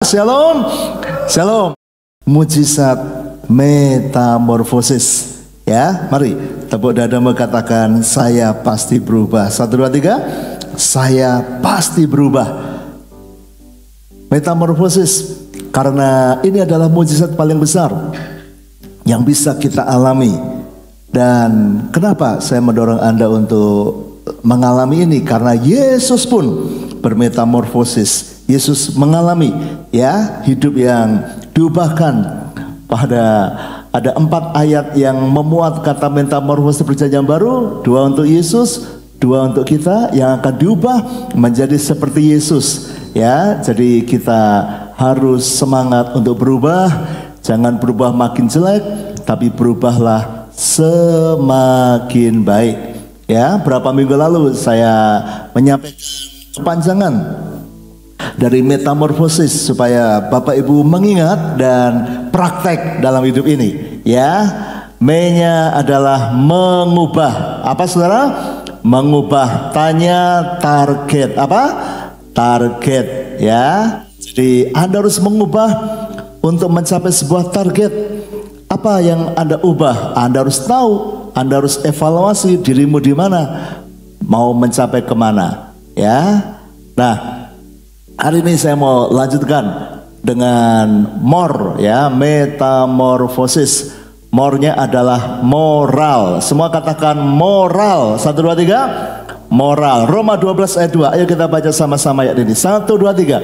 Shalom. Shalom. Mujizat metamorfosis. Ya, mari tepuk dada mengatakan saya pasti berubah. 1, 2, 3. Saya pasti berubah. Metamorfosis, karena ini adalah mujizat paling besar yang bisa kita alami. Dan kenapa saya mendorong Anda untuk mengalami ini? Karena Yesus pun bermetamorfosis. Yesus mengalami ya hidup yang diubahkan. Ada 4 ayat yang memuat kata metamorfosis perjanjian baru. 2 untuk Yesus, 2 untuk kita yang akan diubah menjadi seperti Yesus. Ya, jadi kita harus semangat untuk berubah. Jangan berubah makin jelek, tapi berubahlah semakin baik. Ya, berapa minggu lalu saya menyampaikan kepanjangan dari metamorfosis supaya Bapak Ibu mengingat dan praktek dalam hidup ini. Ya, me-nya adalah mengubah. Apa saudara? Mengubah. Tanya target. Apa? Target. Ya. Jadi Anda harus mengubah untuk mencapai sebuah target. Apa yang Anda ubah? Anda harus tahu. Anda harus evaluasi dirimu di mana, mau mencapai kemana. Ya. Nah, hari ini saya mau lanjutkan dengan more, ya, metamorfosis. More-nya adalah moral. Semua katakan moral. 1, 2, 3. Moral. Roma 12 ayat 2. Ayo kita baca sama-sama ayat ini. 1, 2, 3.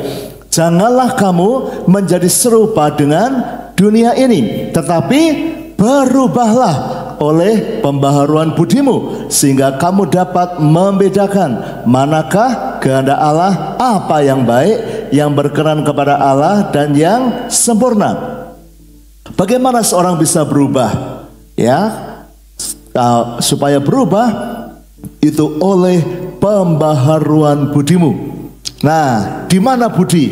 Janganlah kamu menjadi serupa dengan dunia ini, tetapi berubahlah oleh pembaharuan budimu, sehingga kamu dapat membedakan manakah kehendak Allah, apa yang baik, yang berkenan kepada Allah, dan yang sempurna. Bagaimana seorang bisa berubah? Ya, supaya berubah itu oleh pembaharuan budimu. Nah, di mana budi?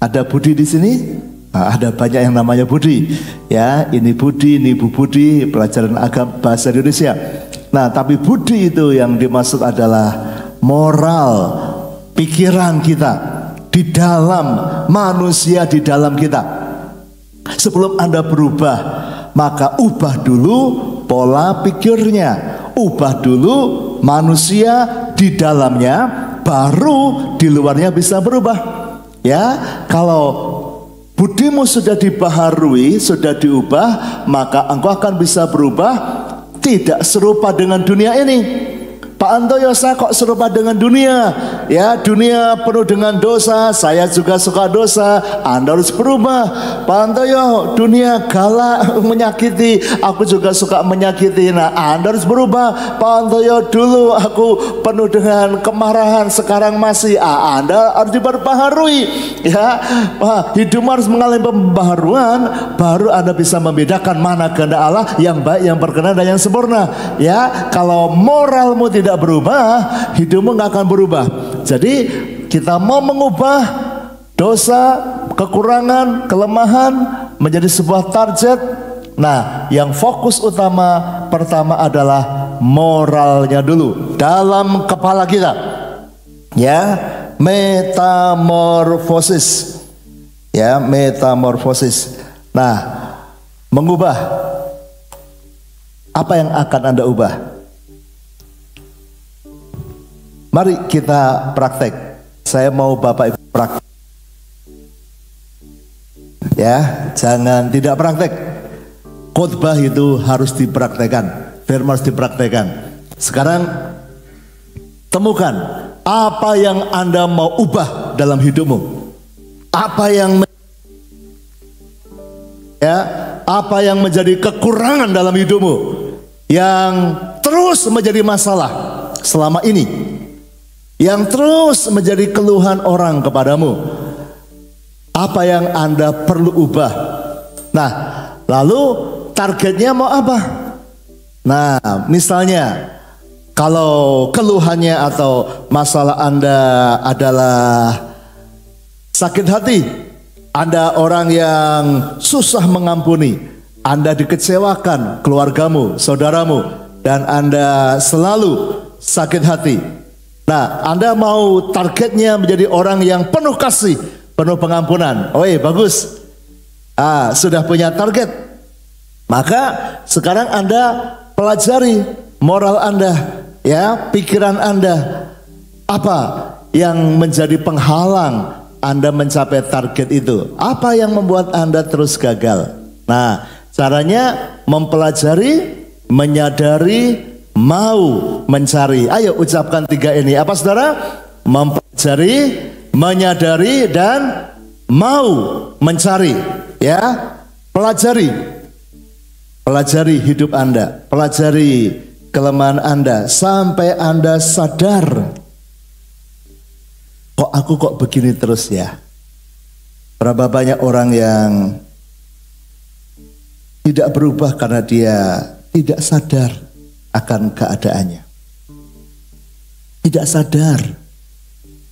Ada budi di sini? Nah, ada banyak yang namanya budi. Ya, ini budi, ini bu budi, pelajaran agama bahasa Indonesia. Nah, tapi budi itu yang dimaksud adalah moral, pikiran kita di dalam manusia, di dalam kita. Sebelum Anda berubah, maka ubah dulu pola pikirnya, ubah dulu manusia di dalamnya, baru di luarnya bisa berubah. Ya, kalau budimu sudah dibaharui, sudah diubah, maka engkau akan bisa berubah, tidak serupa dengan dunia ini. Pak Antoyo, saya kok serupa dengan dunia? Ya, dunia penuh dengan dosa, saya juga suka dosa. Anda harus berubah. Pak Antoyo, dunia galak, menyakiti, aku juga suka menyakiti. Nah, Anda harus berubah. Pak Antoyo, dulu aku penuh dengan kemarahan, sekarang masih. Anda harus diperbaharui. Ya, hidupmu harus mengalami pembaharuan, baru Anda bisa membedakan mana kehendak Allah yang baik, yang berkenan, dan yang sempurna. Ya, kalau moralmu tidak berubah, hidupmu nggak akan berubah. Jadi kita mau mengubah dosa, kekurangan, kelemahan menjadi sebuah target. Nah, yang fokus utama pertama adalah moralnya dulu dalam kepala kita. Ya, metamorfosis. Ya, metamorfosis. Nah, mengubah. Apa yang akan Anda ubah? Mari kita praktek. Saya mau Bapak Ibu praktek. Ya, jangan tidak praktek. Khotbah itu harus dipraktekkan. Firman harus dipraktekkan. Sekarang temukan apa yang Anda mau ubah dalam hidupmu. Apa yang menjadi kekurangan dalam hidupmu, yang terus menjadi masalah selama ini, yang terus menjadi keluhan orang kepadamu. Apa yang Anda perlu ubah? Nah, lalu targetnya mau apa? Nah, misalnya kalau keluhannya atau masalah Anda adalah sakit hati, Anda orang yang susah mengampuni, Anda dikecewakan keluargamu, saudaramu, dan Anda selalu sakit hati. Nah, Anda mau targetnya menjadi orang yang penuh kasih, penuh pengampunan. Oh iya, bagus. Sudah punya target. Maka sekarang Anda pelajari moral Anda, ya, pikiran Anda. Apa yang menjadi penghalang Anda mencapai target itu? Apa yang membuat Anda terus gagal? Nah, caranya mempelajari, menyadari, mau mencari. Ayo ucapkan 3 ini. Apa saudara? Mempelajari, menyadari, dan mau mencari. Ya, pelajari. Pelajari hidup Anda, pelajari kelemahan Anda sampai Anda sadar, kok aku kok begini terus ya. Berapa banyak orang yang tidak berubah karena dia tidak sadar akan keadaannya, tidak sadar,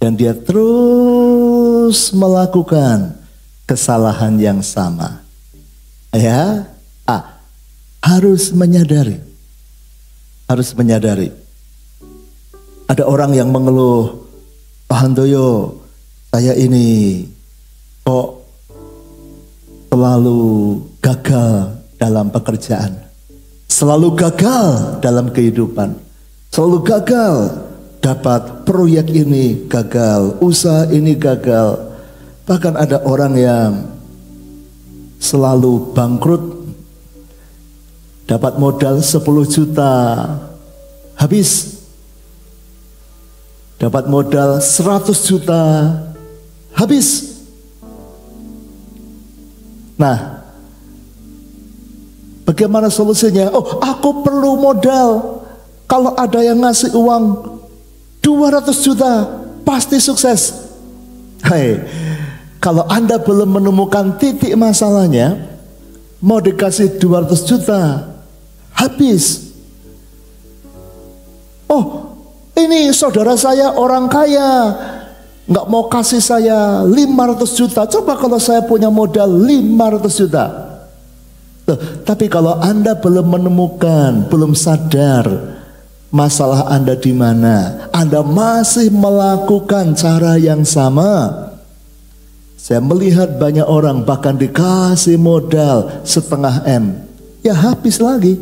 dan dia terus melakukan kesalahan yang sama. Ya, harus menyadari. Harus menyadari. Ada orang yang mengeluh, Pak Handoyo, saya ini kok selalu gagal dalam pekerjaan, selalu gagal dalam kehidupan, selalu gagal dapat proyek ini gagal, usaha ini gagal. Bahkan ada orang yang selalu bangkrut. Dapat modal 10 juta, habis. Dapat modal 100 juta, habis. Nah, bagaimana solusinya? Oh, aku perlu modal. Kalau ada yang ngasih uang 200 juta, pasti sukses. Hai, kalau Anda belum menemukan titik masalahnya, mau dikasih 200 juta, habis. Oh, ini saudara saya orang kaya, nggak mau kasih saya 500 juta. Coba kalau saya punya modal 500 juta. Tapi kalau Anda belum menemukan, belum sadar masalah Anda di mana, Anda masih melakukan cara yang sama. Saya melihat banyak orang bahkan dikasih modal 0,5 M, ya habis lagi.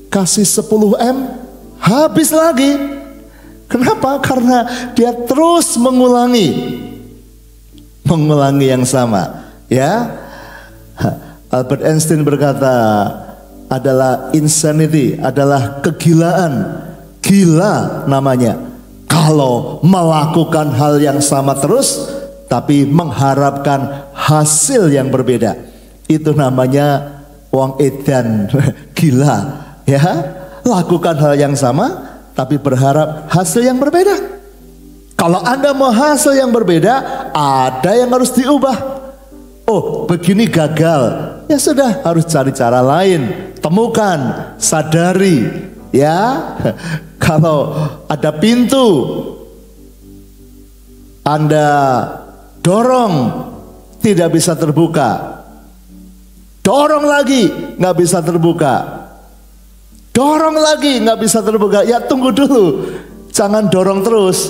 Kasih 10 M, habis lagi. Kenapa? Karena dia terus mengulangi yang sama. Ya, Albert Einstein berkata, adalah insanity, adalah kegilaan. Gila namanya kalau melakukan hal yang sama terus tapi mengharapkan hasil yang berbeda. Itu namanya wong edan, gila. Ya, lakukan hal yang sama tapi berharap hasil yang berbeda. Kalau Anda mau hasil yang berbeda, ada yang harus diubah. Oh, begini gagal, ya sudah, harus cari cara lain. Temukan, sadari. Ya, kalau ada pintu Anda dorong tidak bisa terbuka, dorong lagi nggak bisa terbuka, dorong lagi nggak bisa terbuka. Ya tunggu dulu, jangan dorong terus.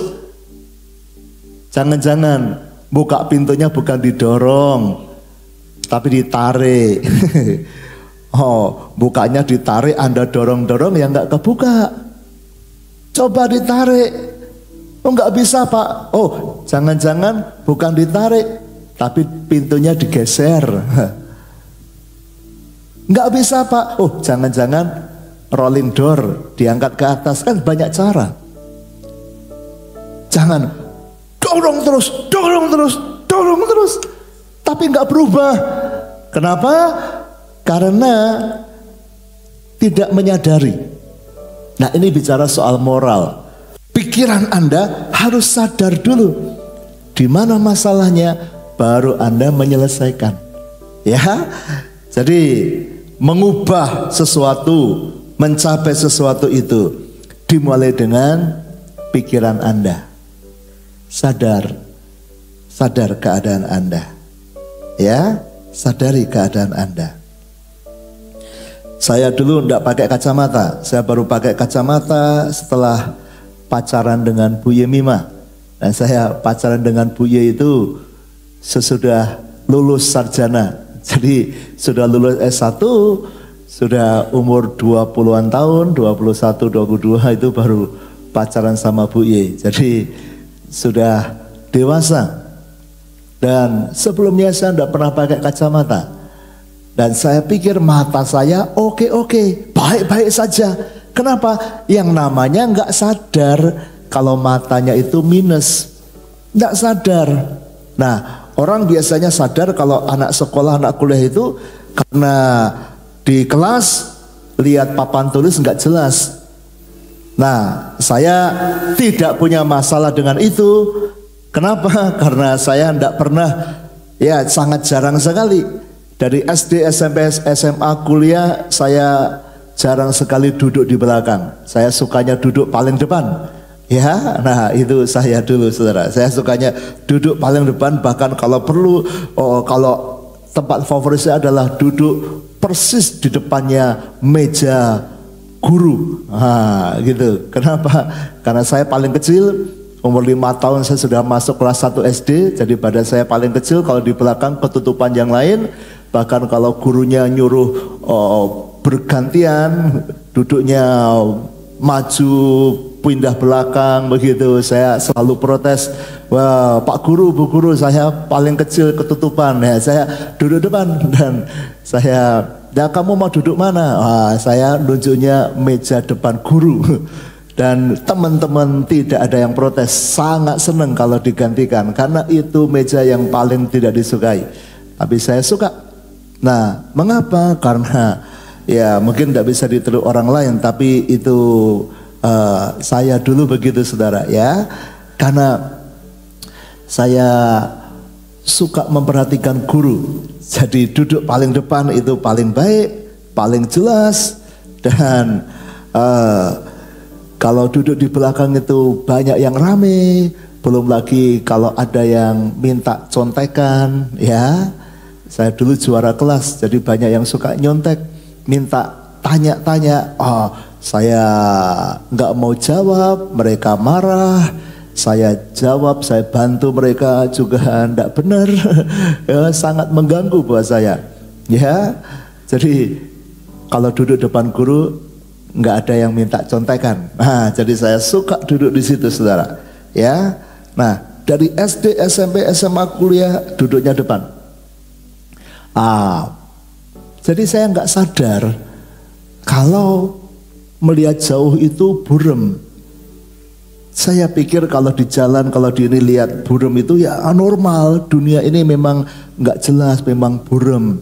Jangan-jangan buka pintunya bukan didorong tapi ditarik. Oh, bukanya ditarik, Anda dorong-dorong ya nggak kebuka. Coba ditarik, oh nggak bisa Pak. Oh, jangan-jangan bukan ditarik tapi pintunya digeser. Nggak bisa Pak. Oh, jangan-jangan rolling door diangkat ke atas. Kan banyak cara. Jangan dorong terus, dorong terus, dorong terus, tapi nggak berubah. Kenapa? Karena tidak menyadari. Nah, ini bicara soal moral. Pikiran Anda harus sadar dulu di mana masalahnya, baru Anda menyelesaikan. Ya, jadi mengubah sesuatu, mencapai sesuatu itu dimulai dengan pikiran Anda. Sadar keadaan Anda. Ya, sadari keadaan Anda. Saya dulu tidak pakai kacamata. Saya baru pakai kacamata setelah pacaran dengan Bu Yemima. Dan saya pacaran dengan Bu Ye itu sesudah lulus sarjana. Jadi sudah lulus S1, sudah umur 20-an tahun, 21, 22 itu baru pacaran sama Bu Ye. Jadi sudah dewasa. Dan sebelumnya saya tidak pernah pakai kacamata. Dan saya pikir mata saya oke, baik-baik saja. Kenapa? Yang namanya nggak sadar kalau matanya itu minus. Nggak sadar. Nah, orang biasanya sadar kalau anak sekolah, anak kuliah itu karena di kelas lihat papan tulis nggak jelas. Nah, saya tidak punya masalah dengan itu. Kenapa? Karena saya tidak pernah, ya sangat jarang sekali. Dari SD, SMP, SMA, kuliah saya jarang sekali duduk di belakang. Saya sukanya duduk paling depan. Ya, nah itu saya dulu saudara. Saya sukanya duduk paling depan, bahkan kalau perlu, kalau tempat favorit saya adalah duduk persis di depannya meja guru. Nah, gitu. Kenapa? Karena saya paling kecil, umur 5 tahun saya sudah masuk kelas 1 SD, jadi badan saya paling kecil. Kalau di belakang ketutupan yang lain, bahkan kalau gurunya nyuruh bergantian, duduknya maju, pindah belakang begitu, saya selalu protes. Wah, Pak Guru, Bu Guru, saya paling kecil ketutupan. Ya, saya duduk depan dan saya, ya kamu mau duduk mana? Wah, saya nunjuknya meja depan guru. Dan teman-teman tidak ada yang protes, sangat senang kalau digantikan karena itu meja yang paling tidak disukai. Tapi saya suka. Nah, mengapa? Karena ya mungkin tidak bisa ditiru orang lain, tapi itu saya dulu begitu saudara ya. Karena saya suka memperhatikan guru. Jadi duduk paling depan itu paling baik, paling jelas. Dan kalau duduk di belakang itu banyak yang rame. Belum lagi kalau ada yang minta contekan ya. Saya dulu juara kelas, jadi banyak yang suka nyontek, minta tanya-tanya. Oh, saya nggak mau jawab, mereka marah. Saya jawab, saya bantu mereka juga tidak benar. Ya, sangat mengganggu buat saya. Ya, jadi kalau duduk depan guru nggak ada yang minta contekan. Nah, jadi saya suka duduk di situ, saudara. Ya, nah dari SD, SMP, SMA, kuliah duduknya depan. Jadi saya nggak sadar kalau melihat jauh itu burem. Saya pikir kalau di jalan, kalau di ini lihat burem itu ya normal. Dunia ini memang nggak jelas, memang burem.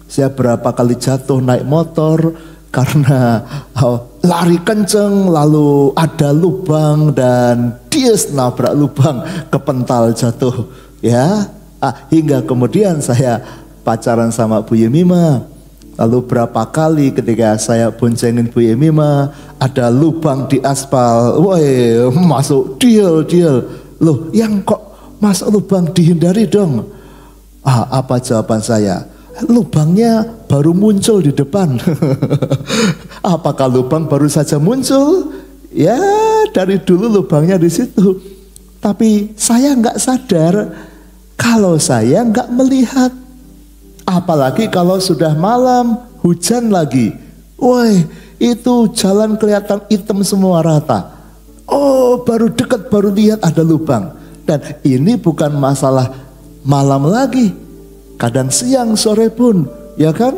Saya berapa kali jatuh naik motor karena lari kenceng, lalu ada lubang dan dia nabrak lubang, kepental jatuh. Ya, hingga kemudian saya pacaran sama Bu Yemima. Lalu berapa kali ketika saya boncengin Bu Yemima, ada lubang di aspal, woi masuk deal. Loh, yang kok masuk lubang dihindari dong. Apa jawaban saya? Lubangnya baru muncul di depan. Apakah lubang baru saja muncul? Ya dari dulu lubangnya di situ. Tapi saya nggak sadar kalau saya nggak melihat. Apalagi kalau sudah malam, hujan lagi. Woi, itu jalan kelihatan hitam semua rata. Oh, baru dekat, baru lihat ada lubang. Dan ini bukan masalah malam lagi. Kadang siang, sore pun, ya kan?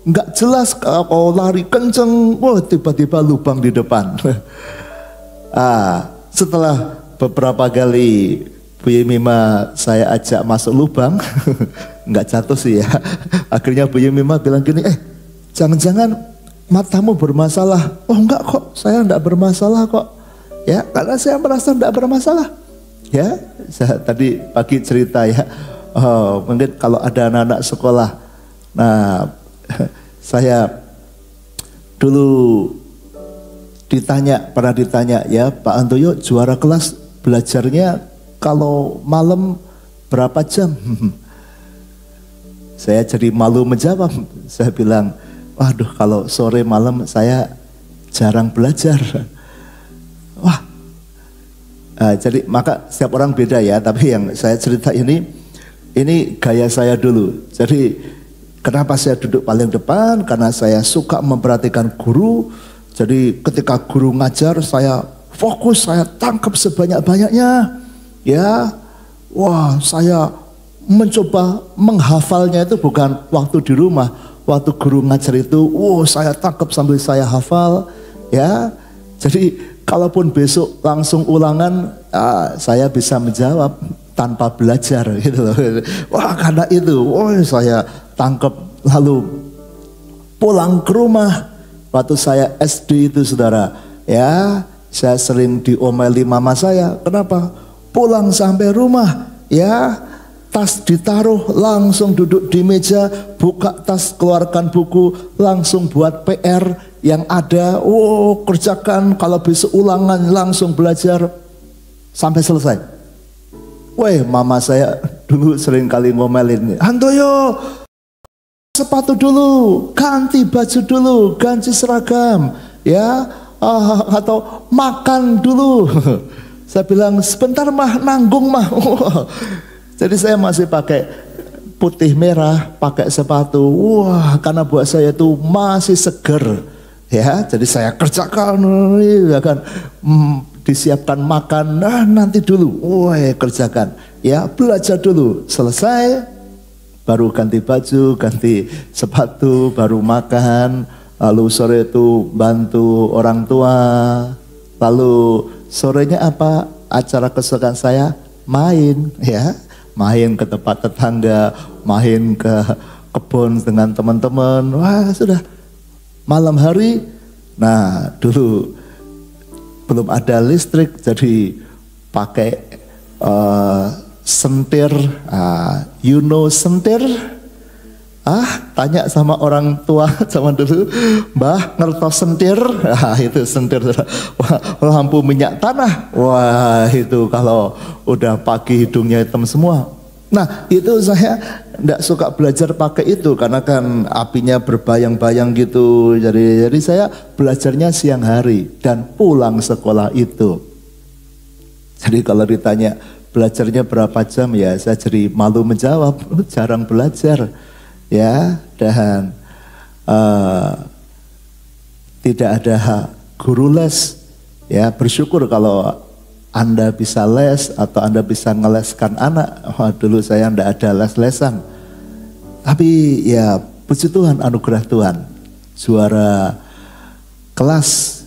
Nggak jelas kalau lari kenceng, wah tiba-tiba lubang di depan. Setelah beberapa kali Bu Yemima saya ajak masuk lubang, nggak jatuh sih ya. Akhirnya Bu Yemima bilang gini, jangan-jangan matamu bermasalah. Oh enggak kok, saya enggak bermasalah kok. Ya, karena saya merasa enggak bermasalah. Ya, saya tadi pagi cerita ya. Oh, mungkin kalau ada anak-anak sekolah. Nah, saya dulu pernah ditanya ya, Pak Antoyo juara kelas belajarnya kalau malam berapa jam? Saya jadi malu menjawab. Saya bilang, waduh kalau sore malam saya jarang belajar. Wah, jadi maka setiap orang beda ya. Tapi yang saya cerita ini Ini gaya saya dulu. Jadi kenapa saya duduk paling depan? Karena saya suka memperhatikan guru. Jadi ketika guru ngajar, saya fokus, saya tangkap sebanyak-banyaknya. Ya, wah, saya mencoba menghafalnya itu bukan waktu di rumah. Waktu guru ngajar itu, saya tangkap sambil saya hafal. Ya, jadi kalaupun besok langsung ulangan, saya bisa menjawab tanpa belajar gitu loh. Wah, karena itu, saya tangkap. Lalu pulang ke rumah waktu saya SD itu saudara, ya saya sering diomeli mama saya. Kenapa? Pulang sampai rumah, ya tas ditaruh, langsung duduk di meja, buka tas, keluarkan buku, langsung buat PR yang ada. Kerjakan, kalau besok ulangan langsung belajar sampai selesai. Mama saya dulu sering kali ngomelin, Handoyo, sepatu dulu, ganti baju dulu, ganti seragam, ya, atau makan dulu. Saya bilang sebentar mah, nanggung mah. Jadi saya masih pakai putih merah, pakai sepatu. Karena buat saya itu masih seger, ya. Jadi saya kerjakan, ya kan. Disiapkan makan, nanti dulu, kerjakan, ya belajar dulu, selesai, baru ganti baju, ganti sepatu, baru makan, lalu sore itu bantu orang tua, lalu sorenya apa? Acara kesukaan saya main, ya, main ke tempat tetangga, main ke kebun dengan teman-teman, sudah malam hari. Nah dulu belum ada listrik, jadi pakai sentir, sentir. Tanya sama orang tua zaman dulu, Mbah ngertos sentir? Itu sentir. Lampu minyak tanah. Itu kalau udah pagi hidungnya hitam semua. Nah itu saya tidak suka belajar pakai itu karena kan apinya berbayang-bayang gitu. Jadi saya belajarnya siang hari dan pulang sekolah itu. Jadi kalau ditanya belajarnya berapa jam, ya saya jadi malu menjawab, jarang belajar, ya. Dan tidak ada guru les, ya. Bersyukur kalau Anda bisa les atau Anda bisa ngeleskan anak. Dulu saya tidak ada les-lesan. Tapi ya puji Tuhan, anugerah Tuhan. Juara kelas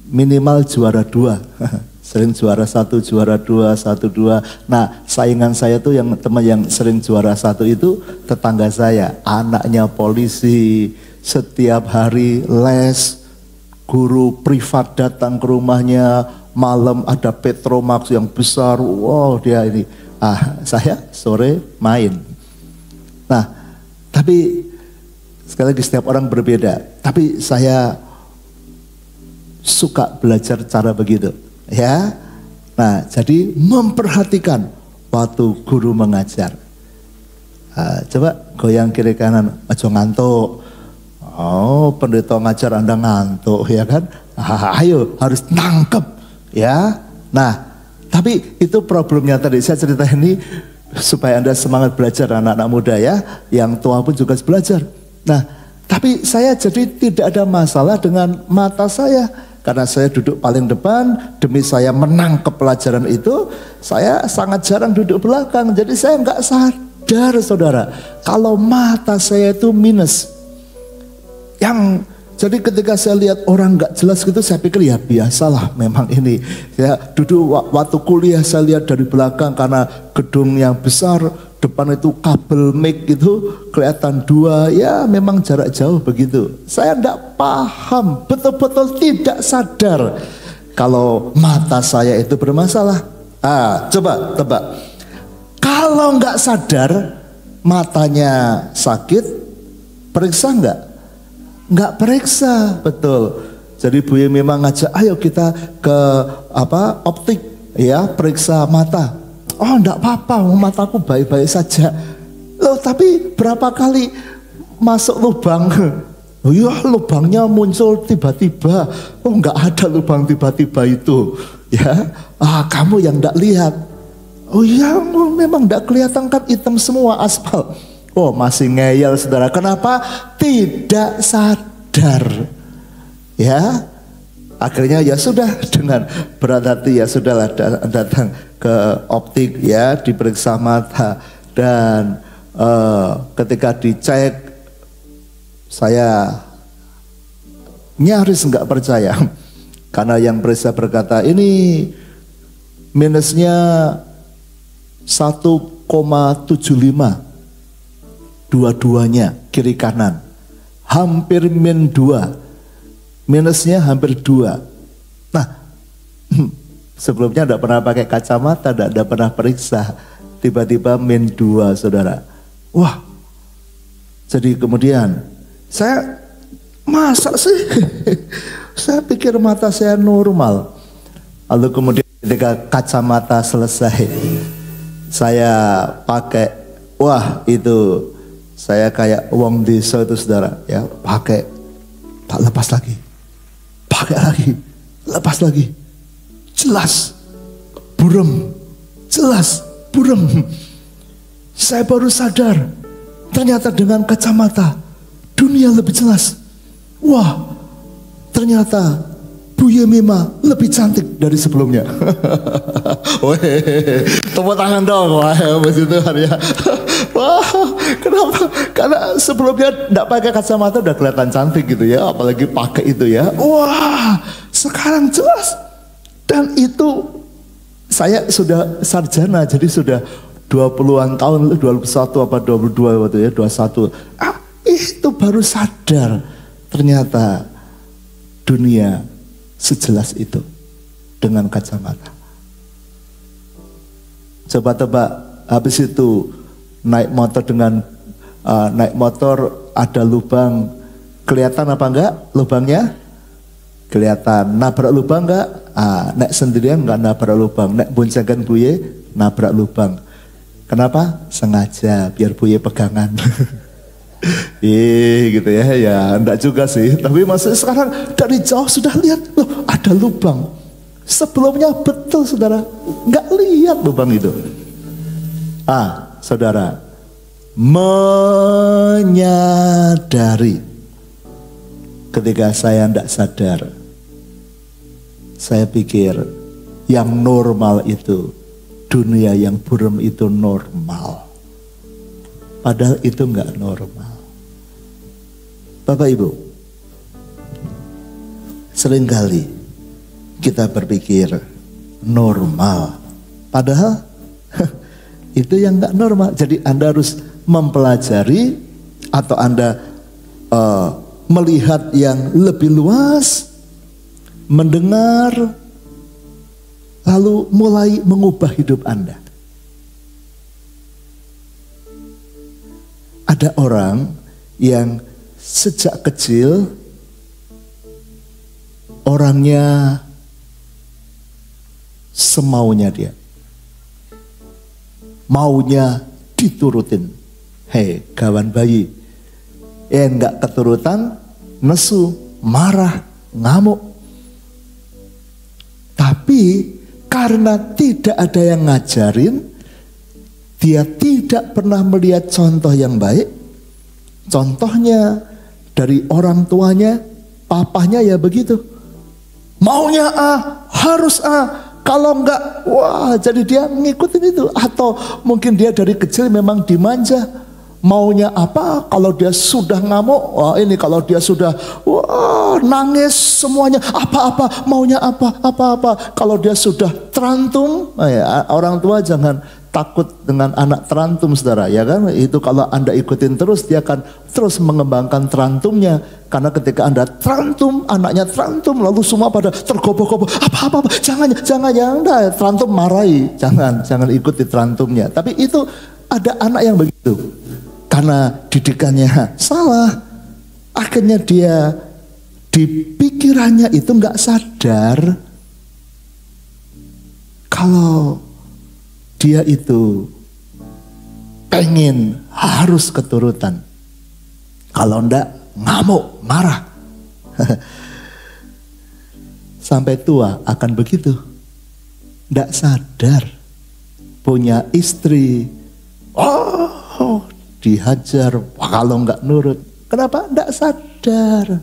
minimal juara 2. Sering juara 1, juara 2, 1, 2. Nah saingan saya tuh yang teman yang sering juara 1 itu tetangga saya. Anaknya polisi, setiap hari les, guru privat datang ke rumahnya. Malam ada Petromax yang besar, dia ini. Saya sore main. Nah, tapi sekali lagi setiap orang berbeda. Tapi saya suka belajar cara begitu, ya. Nah, jadi memperhatikan waktu guru mengajar. Coba goyang kiri kanan, aja ngantuk. Pendeta ngajar Anda ngantuk, ya kan? Ayo harus nangkep. Ya, nah, tapi itu problemnya tadi saya cerita ini supaya Anda semangat belajar, anak-anak muda ya, yang tua pun juga belajar. Nah, tapi saya jadi tidak ada masalah dengan mata saya karena saya duduk paling depan, demi saya menangkap pelajaran itu, saya sangat jarang duduk belakang. Jadi saya nggak sadar, saudara, kalau mata saya itu minus. Jadi ketika saya lihat orang nggak jelas gitu, saya pikir ya biasalah memang ini. Ya duduk waktu kuliah saya lihat dari belakang karena gedung yang besar, depan itu kabel mic gitu kelihatan 2, ya memang jarak jauh begitu. Saya nggak paham, betul-betul tidak sadar kalau mata saya itu bermasalah. Coba tebak, kalau nggak sadar matanya sakit, periksa nggak? Nggak periksa, betul. Jadi Bu Ye memang ngajak, ayo kita ke optik, ya periksa mata. Enggak apa-apa, mataku baik-baik saja. Loh, tapi berapa kali masuk lubang? Ya lubangnya muncul tiba-tiba. Enggak ada lubang tiba-tiba itu. Ya, kamu yang enggak lihat. Oh iya, memang tidak kelihatan kan, hitam semua aspal. Oh masih ngeyel saudara, kenapa? Tidak sadar. Ya, akhirnya ya sudah, dengan berat hati ya sudahlah datang ke optik ya, diperiksa mata. Dan ketika dicek, saya nyaris nggak percaya. Karena yang periksa berkata ini minusnya 1,75 dua-duanya kiri kanan, hampir min 2, minusnya hampir 2. Nah sebelumnya tidak pernah pakai kacamata, tidak pernah periksa, tiba-tiba min 2 saudara. Wah, jadi kemudian saya, masa sih saya pikir mata saya normal. Lalu kemudian ketika kacamata selesai, saya pakai, wah itu saya kayak wong desa itu saudara ya, pakai, tak lepas lagi, pakai lagi, lepas lagi, jelas burem, jelas burem. Saya baru sadar, ternyata dengan kacamata dunia lebih jelas. Wah, ternyata Bu Yemima lebih cantik dari sebelumnya. Weh, tepuk tangan dong, wah puji Tuhan ya. Wah, kenapa? Karena sebelumnya tidak pakai kacamata udah kelihatan cantik gitu ya, apalagi pakai itu ya. Wah, sekarang jelas. Dan itu saya sudah sarjana, jadi sudah 20-an tahun, 21 apa 22 waktu ya, 21. Itu baru sadar ternyata dunia sejelas itu dengan kacamata. Coba tebak, habis itu naik motor dengan naik motor ada lubang, kelihatan apa enggak lubangnya? Kelihatan. Nabrak lubang enggak? Naik sendirian enggak nabrak lubang, naik boncengan buye nabrak lubang. Kenapa? Sengaja biar buye pegangan. Gitu ya, ya enggak juga sih. Tapi maksudnya sekarang dari jauh sudah lihat, loh ada lubang. Sebelumnya betul saudara, enggak lihat lubang itu. Saudara, menyadari ketika saya enggak sadar, saya pikir yang normal itu, dunia yang buram itu normal. Padahal itu enggak normal. Bapak Ibu, seringkali kita berpikir normal, padahal itu yang enggak normal. Jadi Anda harus mempelajari atau Anda melihat yang lebih luas, mendengar, lalu mulai mengubah hidup Anda. Ada orang yang sejak kecil orangnya semaunya dia, maunya diturutin. Hei kawan bayi, enggak keturutan, nesu, marah, ngamuk. Tapi karena tidak ada yang ngajarin, dia tidak pernah melihat contoh yang baik. Contohnya dari orang tuanya, papahnya ya begitu. Maunya A, harus A. Kalau enggak, wah jadi dia ngikutin itu. Atau mungkin dia dari kecil memang dimanja. Maunya apa, kalau dia sudah ngamuk, wah ini kalau dia sudah wah nangis semuanya, apa-apa, maunya apa-apa. Kalau dia sudah terantum, orang tua jangan takut dengan anak terantum saudara, ya kan? Itu kalau Anda ikutin terus, dia akan terus mengembangkan terantumnya. Karena ketika Anda terantum, anaknya terantum, lalu semua pada tergopoh-gopoh, apa-apa, jangan, terantum marahi, jangan ikuti terantumnya. Tapi itu ada anak yang begitu, karena didikannya salah, akhirnya dia di pikirannya itu nggak sadar kalau dia itu pengen harus keturutan. Kalau enggak ngamuk, marah. Sampai tua akan begitu. Enggak sadar punya istri, oh dihajar kalau nggak nurut. Kenapa? Nggak sadar.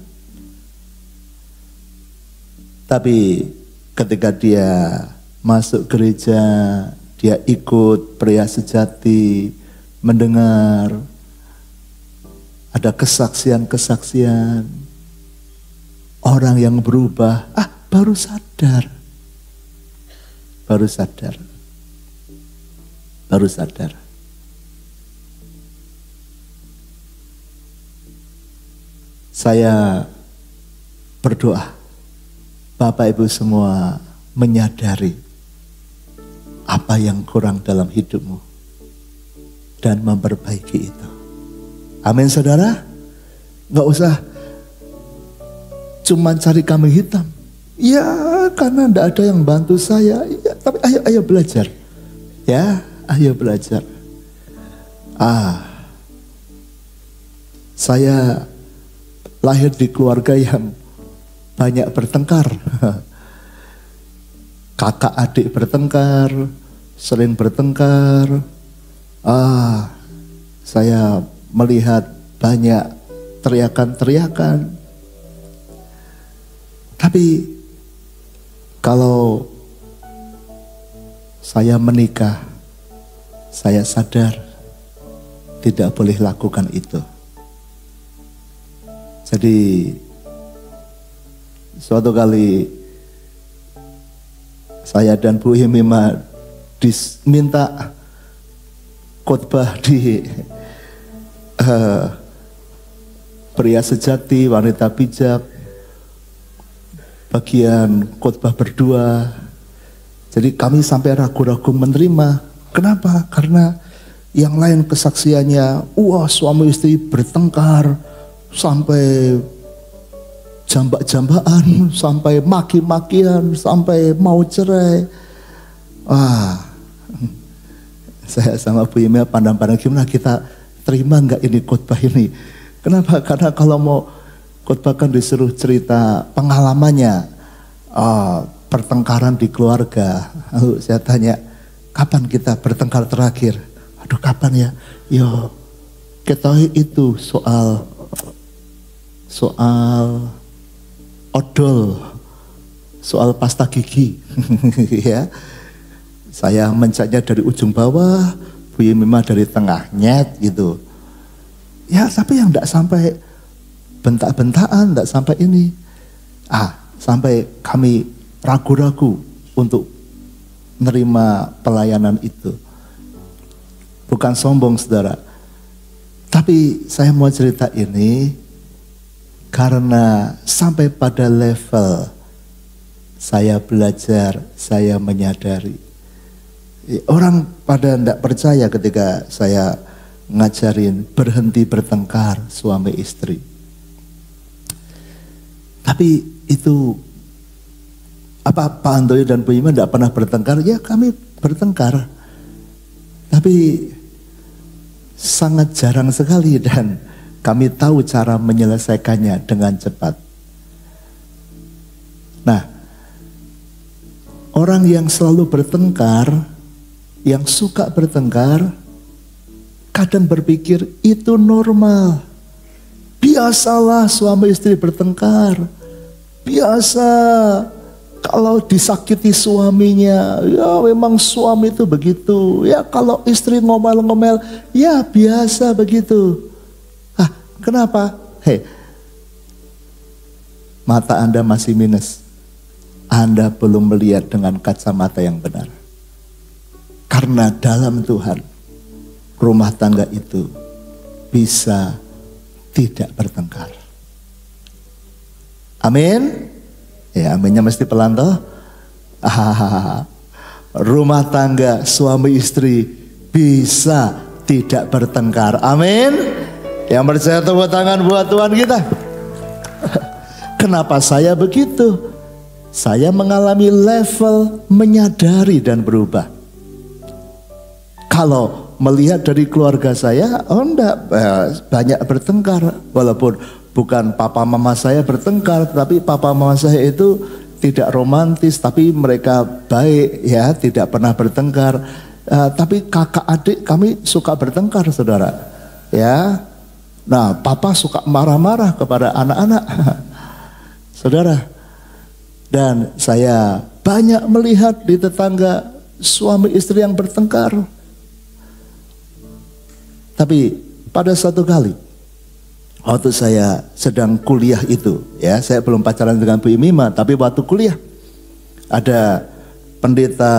Tapi ketika dia masuk gereja, dia ikut pria sejati, mendengar ada kesaksian-kesaksian orang yang berubah, baru sadar. Saya berdoa, Bapak Ibu semua menyadari apa yang kurang dalam hidupmu dan memperbaiki itu. Amin saudara. Gak usah cuma cari kambing hitam. Ya karena tidak ada yang bantu saya. Ya, tapi ayo belajar. Ya ayo belajar. Saya lahir di keluarga yang banyak bertengkar. Kakak adik bertengkar, sering bertengkar. Saya melihat banyak teriakan-teriakan. Tapi kalau saya menikah, saya sadar tidak boleh lakukan itu. Jadi suatu kali saya dan Bu Himima diminta khotbah di pria sejati, wanita bijak, bagian khotbah berdua. Jadi kami sampai ragu-ragu menerima. Kenapa? Karena yang lain kesaksiannya, suami istri bertengkar sampai jambak-jambakan, sampai maki-makian, sampai mau cerai. Saya sama Bu Yimia pandang-pandang, gimana kita terima nggak ini khotbah ini? Kenapa? Karena kalau mau khotbah kan disuruh cerita pengalamannya, pertengkaran di keluarga. Lalu saya tanya, kapan kita bertengkar terakhir? Aduh kapan ya? Yo, ketahui itu soal odol, soal pasta gigi. Ya, saya mencetnya dari ujung bawah, Bu Yimima dari tengah, nyet gitu. Ya, tapi yang tidak sampai bentak-bentakan, tidak sampai ini. Sampai kami ragu-ragu untuk menerima pelayanan itu. Bukan sombong saudara, tapi saya mau cerita ini karena sampai pada level saya belajar, saya menyadari. Orang pada tidak percaya ketika saya ngajarin berhenti bertengkar suami istri. Tapi itu Pak Antoyo dan Bu Yimia tidak pernah bertengkar? Ya kami bertengkar. Tapi sangat jarang sekali dan kami tahu cara menyelesaikannya dengan cepat. Nah, orang yang selalu bertengkar, yang suka bertengkar, kadang berpikir itu normal. Biasalah suami istri bertengkar. Biasa kalau disakiti suaminya, ya memang suami itu begitu. Ya kalau istri ngomel-ngomel, ya biasa begitu. Kenapa? Mata Anda masih minus. Anda belum melihat dengan kacamata yang benar. Karena dalam Tuhan, rumah tangga itu bisa tidak bertengkar. Amin. Ya, aminnya mesti pelan toh. Rumah tangga suami istri bisa tidak bertengkar. Amin. Yang percaya tepuk tangan buat Tuhan kita. Kenapa saya begitu? Saya mengalami level menyadari dan berubah. Kalau melihat dari keluarga saya, enggak banyak bertengkar. Walaupun bukan papa mama saya bertengkar, tapi papa mama saya itu tidak romantis, tapi mereka baik ya, tidak pernah bertengkar. Tapi kakak adik kami suka bertengkar, saudara. Ya, nah papa suka marah-marah kepada anak-anak, saudara. Dan saya banyak melihat di tetangga suami istri yang bertengkar. Tapi pada satu kali, waktu saya sedang kuliah itu, ya saya belum pacaran dengan Bu Imima, tapi waktu kuliah ada pendeta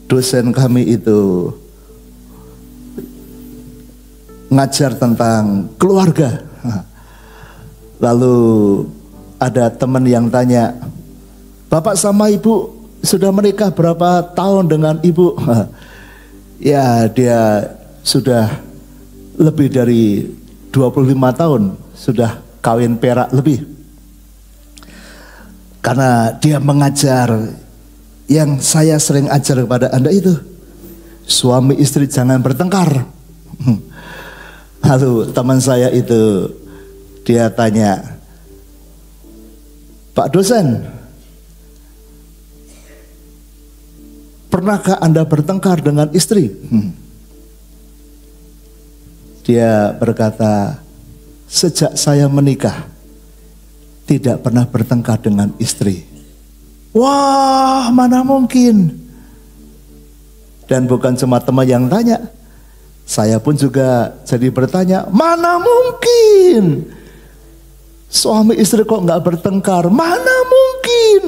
dosen kami itu ngajar tentang keluarga. Lalu ada teman yang tanya, Bapak sama Ibu sudah menikah berapa tahun dengan Ibu? Ya, dia sudah lebih dari 25 tahun, sudah kawin perak lebih. Karena dia mengajar yang saya sering ajar kepada Anda itu, suami istri jangan bertengkar. Lalu teman saya itu dia tanya, Pak dosen, pernahkah Anda bertengkar dengan istri? Dia berkata, sejak saya menikah tidak pernah bertengkar dengan istri. Wah, mana mungkin? Dan bukan cuma teman yang tanya, saya pun juga jadi bertanya, mana mungkin? Suami istri kok nggak bertengkar? Mana mungkin?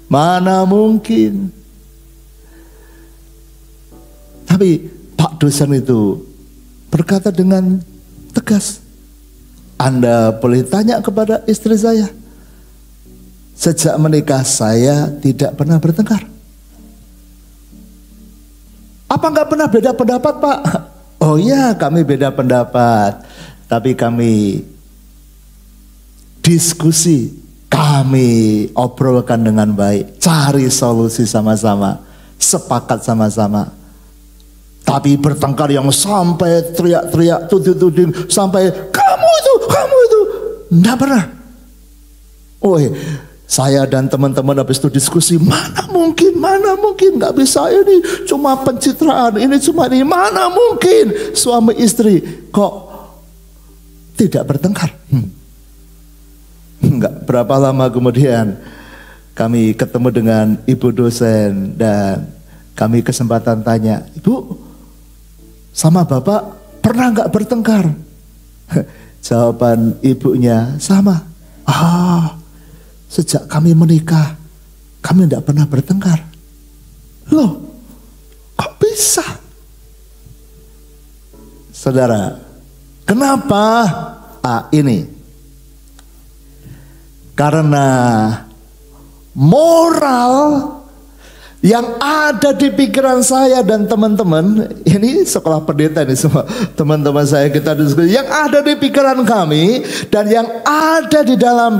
Mana mungkin? Tapi Pak dosen itu berkata dengan tegas, Anda boleh tanya kepada istri saya. Sejak menikah saya tidak pernah bertengkar. Apa nggak pernah beda pendapat, Pak? Oh iya, kami beda pendapat, tapi kami diskusi, kami obrolkan dengan baik, cari solusi sama-sama, sepakat sama-sama. Tapi bertengkar yang sampai teriak-teriak, tuding-tuding, sampai kamu itu, enggak pernah. Oh, saya dan teman-teman habis itu diskusi, mana mungkin, nggak bisa ini, cuma pencitraan, ini cuma ini, mana mungkin suami istri kok tidak bertengkar. Enggak berapa lama kemudian kami ketemu dengan ibu dosen dan kami kesempatan tanya, Ibu, sama bapak pernah nggak bertengkar? Jawaban ibunya sama. Sejak kami menikah, kami tidak pernah bertengkar. Loh, kok bisa? Saudara, kenapa? Ini. Karena moral yang ada di pikiran saya dan teman-teman, ini sekolah pendeta ini semua teman-teman saya, kita diskusi, yang ada di pikiran kami dan yang ada di dalam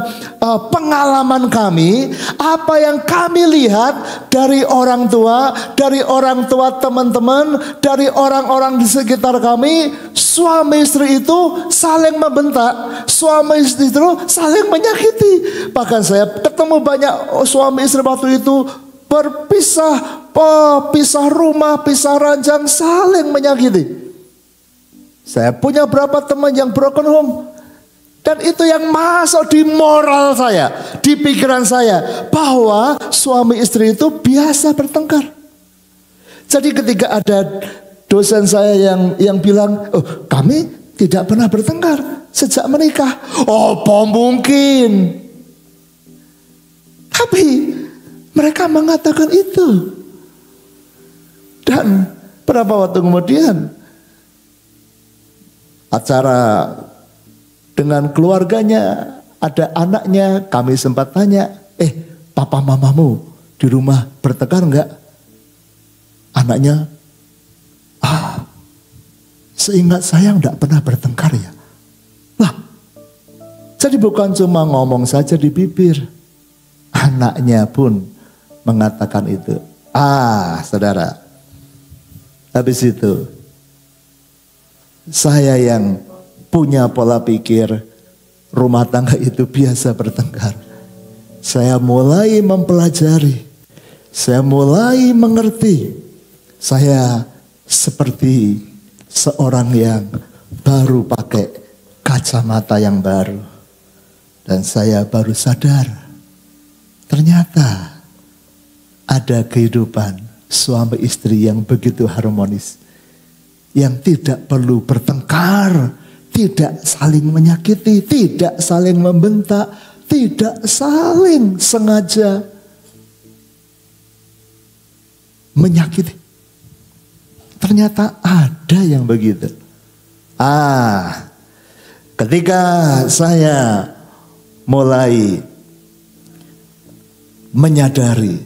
pengalaman kami, apa yang kami lihat dari orang tua teman-teman, dari orang-orang di sekitar kami, suami istri itu saling membentak, suami istri itu saling menyakiti. Bahkan saya ketemu banyak suami istri waktu itu pisah rumah, pisah ranjang, saling menyakiti. Saya punya berapa teman yang broken home, dan itu yang masuk di moral saya, di pikiran saya, bahwa suami istri itu biasa bertengkar. Jadi ketika ada dosen saya yang bilang, oh kami tidak pernah bertengkar sejak menikah. Oh, mungkin. Tapi mereka mengatakan itu. Dan berapa waktu kemudian acara dengan keluarganya, ada anaknya, kami sempat tanya, papa mamamu di rumah bertengkar enggak? Anaknya, seingat saya enggak pernah bertengkar ya. Lah, jadi bukan cuma ngomong saja di bibir, anaknya pun mengatakan itu. Saudara, habis itu saya yang punya pola pikir rumah tangga itu biasa bertengkar, saya mulai mempelajari, saya mulai mengerti Saya seperti seorang yang baru pakai kacamata yang baru. Dan saya baru sadar, ternyata ada kehidupan suami istri yang begitu harmonis. Yang tidak perlu bertengkar, tidak saling menyakiti, tidak saling membentak, tidak saling sengaja menyakiti. Ternyata ada yang begitu. Ketika saya mulai menyadari,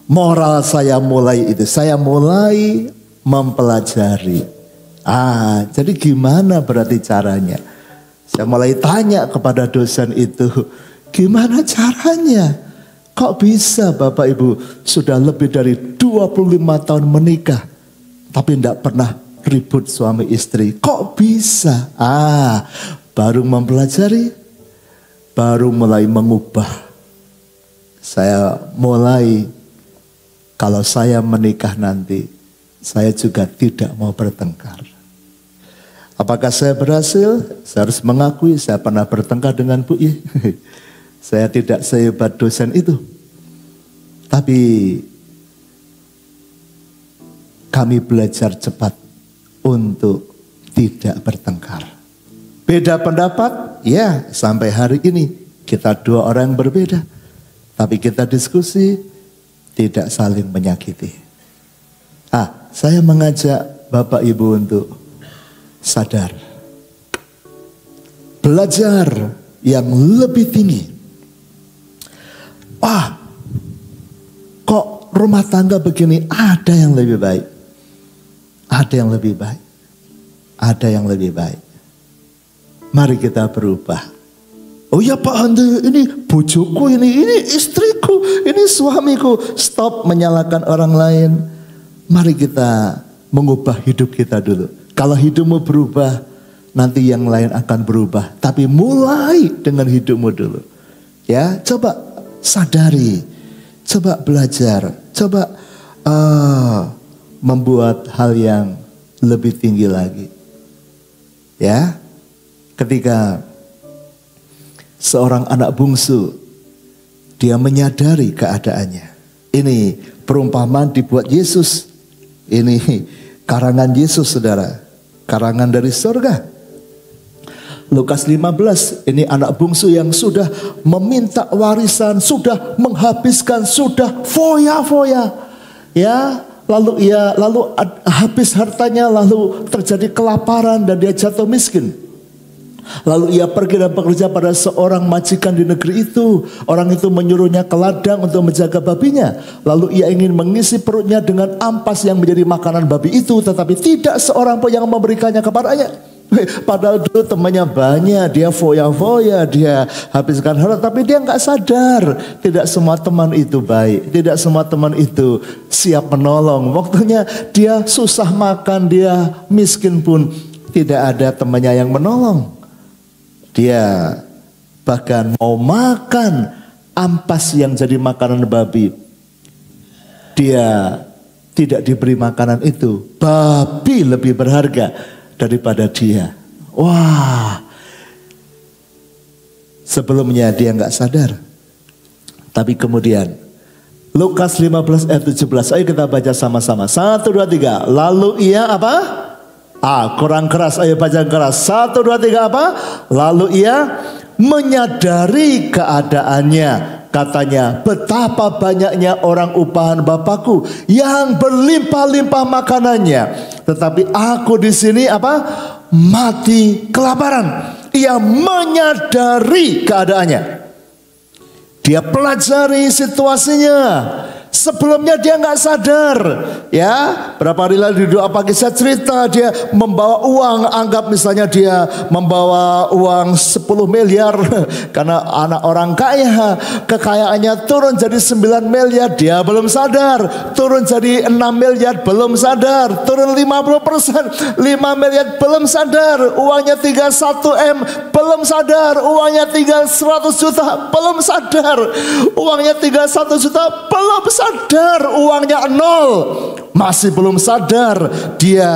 moral saya mulai itu, saya mulai mempelajari. Jadi gimana berarti caranya? Saya mulai tanya kepada dosen itu, gimana caranya? Kok bisa Bapak Ibu sudah lebih dari 25 tahun menikah, tapi tidak pernah ribut suami istri? Kok bisa? Baru mempelajari, baru mulai mengubah. Saya mulai, kalau saya menikah nanti, saya juga tidak mau bertengkar. Apakah saya berhasil? Saya harus mengakui saya pernah bertengkar dengan Bu I. Saya tidak sehebat dosen itu. Tapi kami belajar cepat untuk tidak bertengkar. Beda pendapat, ya sampai hari ini kita dua orang yang berbeda. Tapi kita diskusi, tidak saling menyakiti. Saya mengajak Bapak Ibu untuk sadar. Belajar yang lebih tinggi. Kok rumah tangga begini, ada yang lebih baik. Ada yang lebih baik. Ada yang lebih baik. Mari kita berubah. Oh ya Pak Hande, ini bojoku, ini istriku, ini suamiku. Stop menyalahkan orang lain. Mari kita mengubah hidup kita dulu. Kalau hidupmu berubah, nanti yang lain akan berubah. Tapi mulai dengan hidupmu dulu. Ya, coba sadari. Coba belajar. Coba membuat hal yang lebih tinggi lagi. Ya, ketika seorang anak bungsu, dia menyadari keadaannya. Ini perumpamaan dibuat Yesus. Ini karangan Yesus, saudara. Karangan dari surga. Lukas 15, ini anak bungsu yang sudah meminta warisan, sudah menghabiskan, sudah foya-foya. Ya, lalu habis hartanya, lalu terjadi kelaparan dan dia jatuh miskin. Lalu ia pergi dan bekerja pada seorang majikan di negeri itu. Orang itu menyuruhnya ke ladang untuk menjaga babinya. Lalu ia ingin mengisi perutnya dengan ampas yang menjadi makanan babi itu, tetapi tidak seorang pun yang memberikannya kepadanya. Padahal dulu temannya banyak, dia foya-foya, dia habiskan harta, tapi dia nggak sadar. Tidak semua teman itu baik, tidak semua teman itu siap menolong. Waktunya dia susah makan, dia miskin pun tidak ada temannya yang menolong. Dia bahkan mau makan ampas yang jadi makanan babi. Dia tidak diberi makanan itu. Babi lebih berharga daripada dia. Wah. Sebelumnya dia nggak sadar. Tapi kemudian Lukas 15 ayat 17. Ayo kita baca sama-sama. 1, 2, 3. Lalu ia apa? Kurang keras, ayo baca keras. 1, 2, 3 apa? Lalu ia menyadari keadaannya. Katanya, betapa banyaknya orang upahan Bapakku yang berlimpah-limpah makanannya, tetapi aku di sini apa? Mati kelaparan. Ia menyadari keadaannya. Dia pelajari situasinya. Sebelumnya dia nggak sadar, ya. Berapa hari lalu di doa pagi saya cerita dia membawa uang, anggap misalnya dia membawa uang 10 miliar karena anak orang kaya, kekayaannya turun jadi 9 miliar, dia belum sadar. Turun jadi 6 miliar, belum sadar. Turun 50%, 5 miliar, belum sadar. Uangnya 31 M, belum sadar. Uangnya tinggal 100 juta, belum sadar. Uangnya 31 juta, belum sadar. sadar uangnya nol. Masih belum sadar dia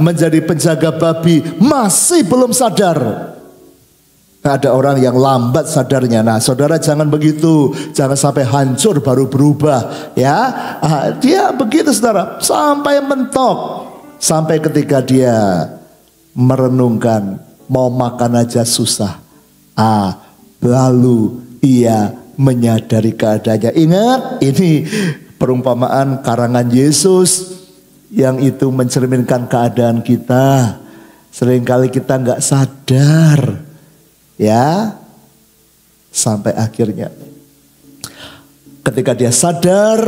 menjadi penjaga babi. Masih belum sadar. Ada orang yang lambat sadarnya. Nah, saudara jangan begitu. Jangan sampai hancur baru berubah. Ya, dia begitu saudara. Sampai mentok. Sampai ketika dia merenungkan. Mau makan aja susah. Lalu ia menyadari keadaannya. Ingat, ini perumpamaan karangan Yesus. Yang itu mencerminkan keadaan kita. Seringkali kita nggak sadar. Ya, sampai akhirnya ketika dia sadar,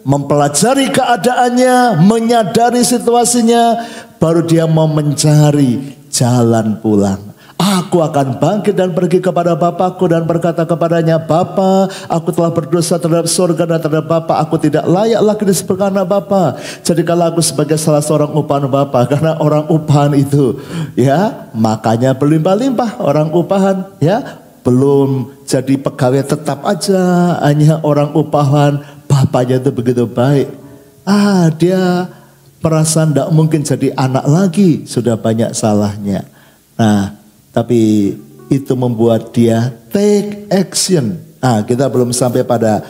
mempelajari keadaannya, menyadari situasinya, baru dia mau mencari jalan pulang. Aku akan bangkit dan pergi kepada Bapakku dan berkata kepadanya, Bapa, aku telah berdosa terhadap surga dan terhadap Bapa. Aku tidak layak lagi disebut anak Bapa. Jadikanlah aku sebagai salah seorang upahan Bapa. Karena orang upahan itu, ya, makanya berlimpah-limpah orang upahan, ya, belum jadi pegawai tetap aja, hanya orang upahan. Bapaknya itu begitu baik. Dia merasa tidak mungkin jadi anak lagi, sudah banyak salahnya. Nah, tapi itu membuat dia take action. Kita belum sampai pada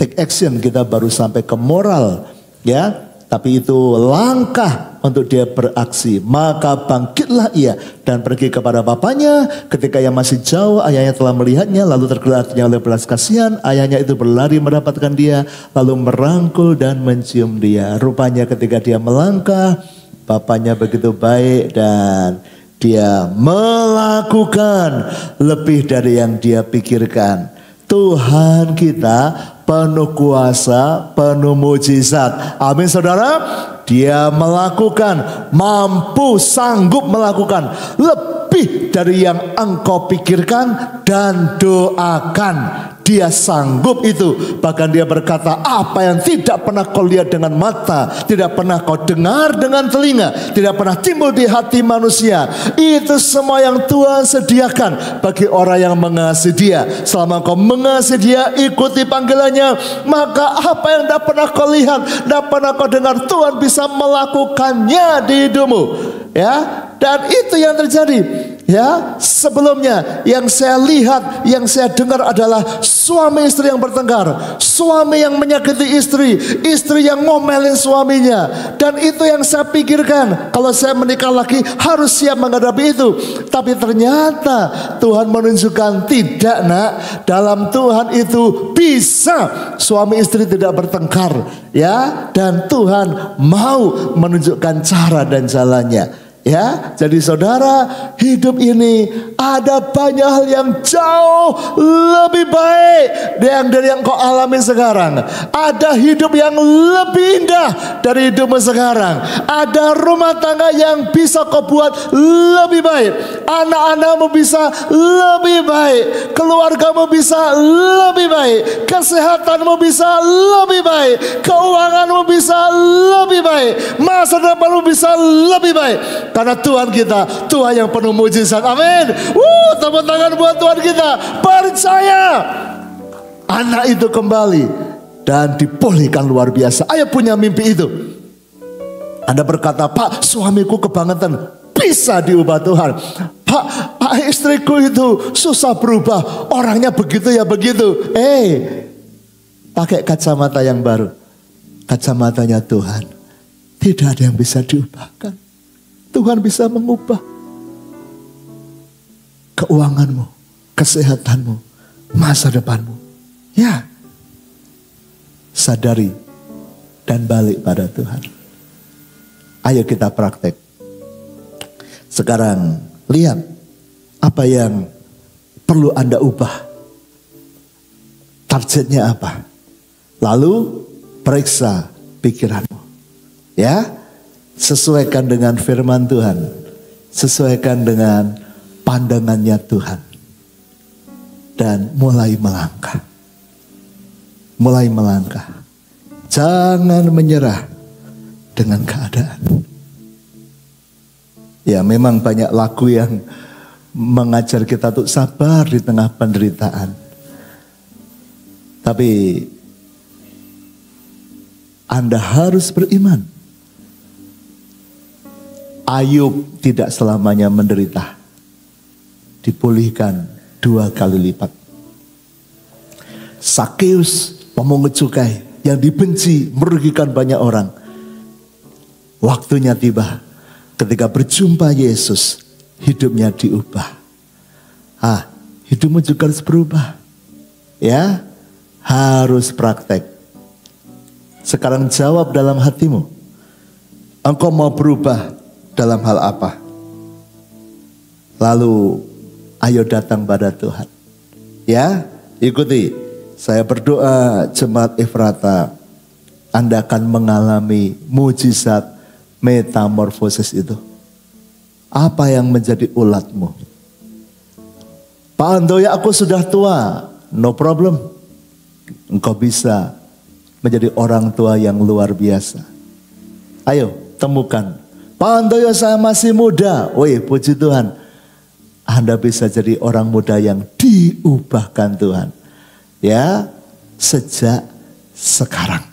take action, kita baru sampai ke moral, ya. Tapi itu langkah untuk dia beraksi. Maka bangkitlah ia dan pergi kepada bapaknya. Ketika ia masih jauh, ayahnya telah melihatnya, lalu tergerak hatinya oleh belas kasihan. Ayahnya itu berlari mendapatkan dia, lalu merangkul dan mencium dia. Rupanya ketika dia melangkah, bapaknya begitu baik dan dia melakukan lebih dari yang dia pikirkan. Tuhan kita penuh kuasa, penuh mujizat. Amin saudara. Dia melakukan, mampu, sanggup melakukan lebih dari yang engkau pikirkan dan doakan. Dia sanggup itu. Bahkan dia berkata, apa yang tidak pernah kau lihat dengan mata, tidak pernah kau dengar dengan telinga, tidak pernah timbul di hati manusia, itu semua yang Tuhan sediakan bagi orang yang mengasihi dia. Selama kau mengasihi dia, ikuti panggilannya, maka apa yang tidak pernah kau lihat, tidak pernah kau dengar, Tuhan bisa melakukannya di hidupmu. Ya, dan itu yang terjadi. Ya, sebelumnya yang saya lihat, yang saya dengar adalah suami istri yang bertengkar, suami yang menyakiti istri, istri yang ngomelin suaminya. Dan itu yang saya pikirkan, kalau saya menikah lagi harus siap menghadapi itu. Tapi ternyata Tuhan menunjukkan tidak, nak. Dalam Tuhan itu bisa suami istri tidak bertengkar, ya. Dan Tuhan mau menunjukkan cara dan jalannya. Ya, jadi saudara, hidup ini ada banyak hal yang jauh lebih baik dari yang kau alami sekarang. Ada hidup yang lebih indah dari hidupmu sekarang. Ada rumah tangga yang bisa kau buat lebih baik. Anak-anakmu bisa lebih baik. Keluargamu bisa lebih baik. Kesehatanmu bisa lebih baik. Keuanganmu bisa lebih baik. Masa depanmu bisa lebih baik. Karena Tuhan kita, Tuhan yang penuh mujizat. Amin. Tepuk tangan buat Tuhan kita. Percaya. Anak itu kembali dan dipulihkan luar biasa. Ayo punya mimpi itu. Anda berkata, Pak, suamiku kebangetan. Bisa diubah Tuhan. Pak, istriku itu susah berubah. Orangnya begitu ya begitu. Pakai kacamata yang baru. Kacamatanya Tuhan. Tidak ada yang bisa diubahkan. Tuhan bisa mengubah keuanganmu, kesehatanmu, masa depanmu. Ya, sadari dan balik pada Tuhan. Ayo kita praktek. Sekarang lihat apa yang perlu Anda ubah. Targetnya apa? Lalu periksa pikiranmu. Ya. Sesuaikan dengan firman Tuhan. Sesuaikan dengan pandangannya Tuhan. Dan mulai melangkah. Mulai melangkah. Jangan menyerah dengan keadaan. Ya, memang banyak lagu yang mengajar kita untuk sabar di tengah penderitaan. Tapi Anda harus beriman. Ayub tidak selamanya menderita. Dipulihkan 2 kali lipat. Sakeus, pemungut cukai yang dibenci, merugikan banyak orang. Waktunya tiba ketika berjumpa Yesus, hidupnya diubah. Hidupmu juga harus berubah. Ya, harus praktek. Sekarang jawab dalam hatimu. Engkau mau berubah dalam hal apa? Lalu ayo datang pada Tuhan. Ya, ikuti. Saya berdoa jemaat Efrata, Anda akan mengalami mujizat metamorfosis itu. Apa yang menjadi ulatmu? Pak Andoya, aku sudah tua. No problem. Engkau bisa menjadi orang tua yang luar biasa. Ayo temukan. Pak Andoya, saya masih muda. Wih, puji Tuhan. Anda bisa jadi orang muda yang diubahkan Tuhan. Ya, sejak sekarang.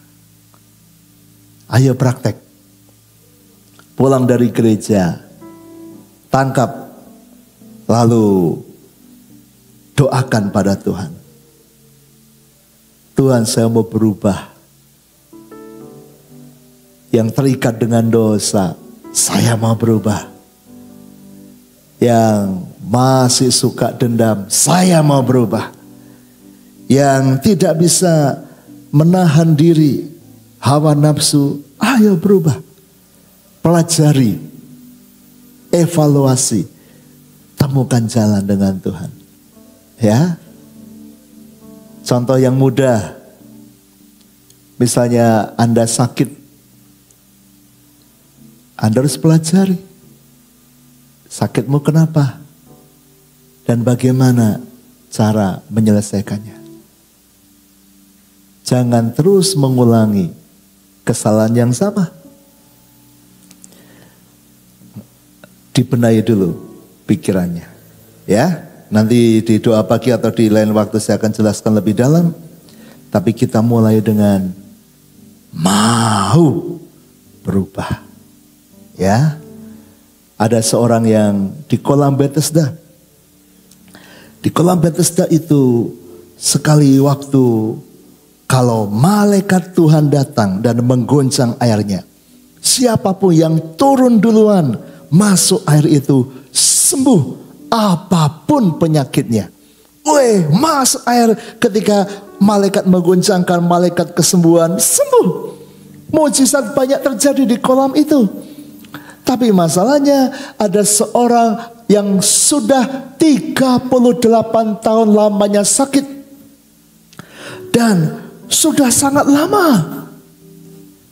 Ayo praktek. Pulang dari gereja, tangkap, lalu doakan pada Tuhan. Tuhan, saya mau berubah. Yang terikat dengan dosa, saya mau berubah. Yang masih suka dendam, saya mau berubah. Yang tidak bisa menahan diri, hawa nafsu, ayo berubah. Pelajari, evaluasi, temukan jalan dengan Tuhan. Ya, contoh yang mudah, misalnya Anda sakit, Anda harus pelajari, sakitmu kenapa? Dan bagaimana cara menyelesaikannya. Jangan terus mengulangi kesalahan yang sama. Dibenahi dulu pikirannya. Ya, nanti di doa pagi atau di lain waktu saya akan jelaskan lebih dalam. Tapi kita mulai dengan mau berubah. Ya, ada seorang yang di kolam Bethesda. Di kolam Bethesda itu sekali waktu kalau malaikat Tuhan datang dan menggoncang airnya, siapapun yang turun duluan masuk air itu sembuh apapun penyakitnya. Weh, masuk air ketika malaikat menggoncangkan, malaikat kesembuhan, sembuh. Mujizat banyak terjadi di kolam itu. Tapi masalahnya ada seorang yang sudah 38 tahun lamanya sakit. Dan sudah sangat lama.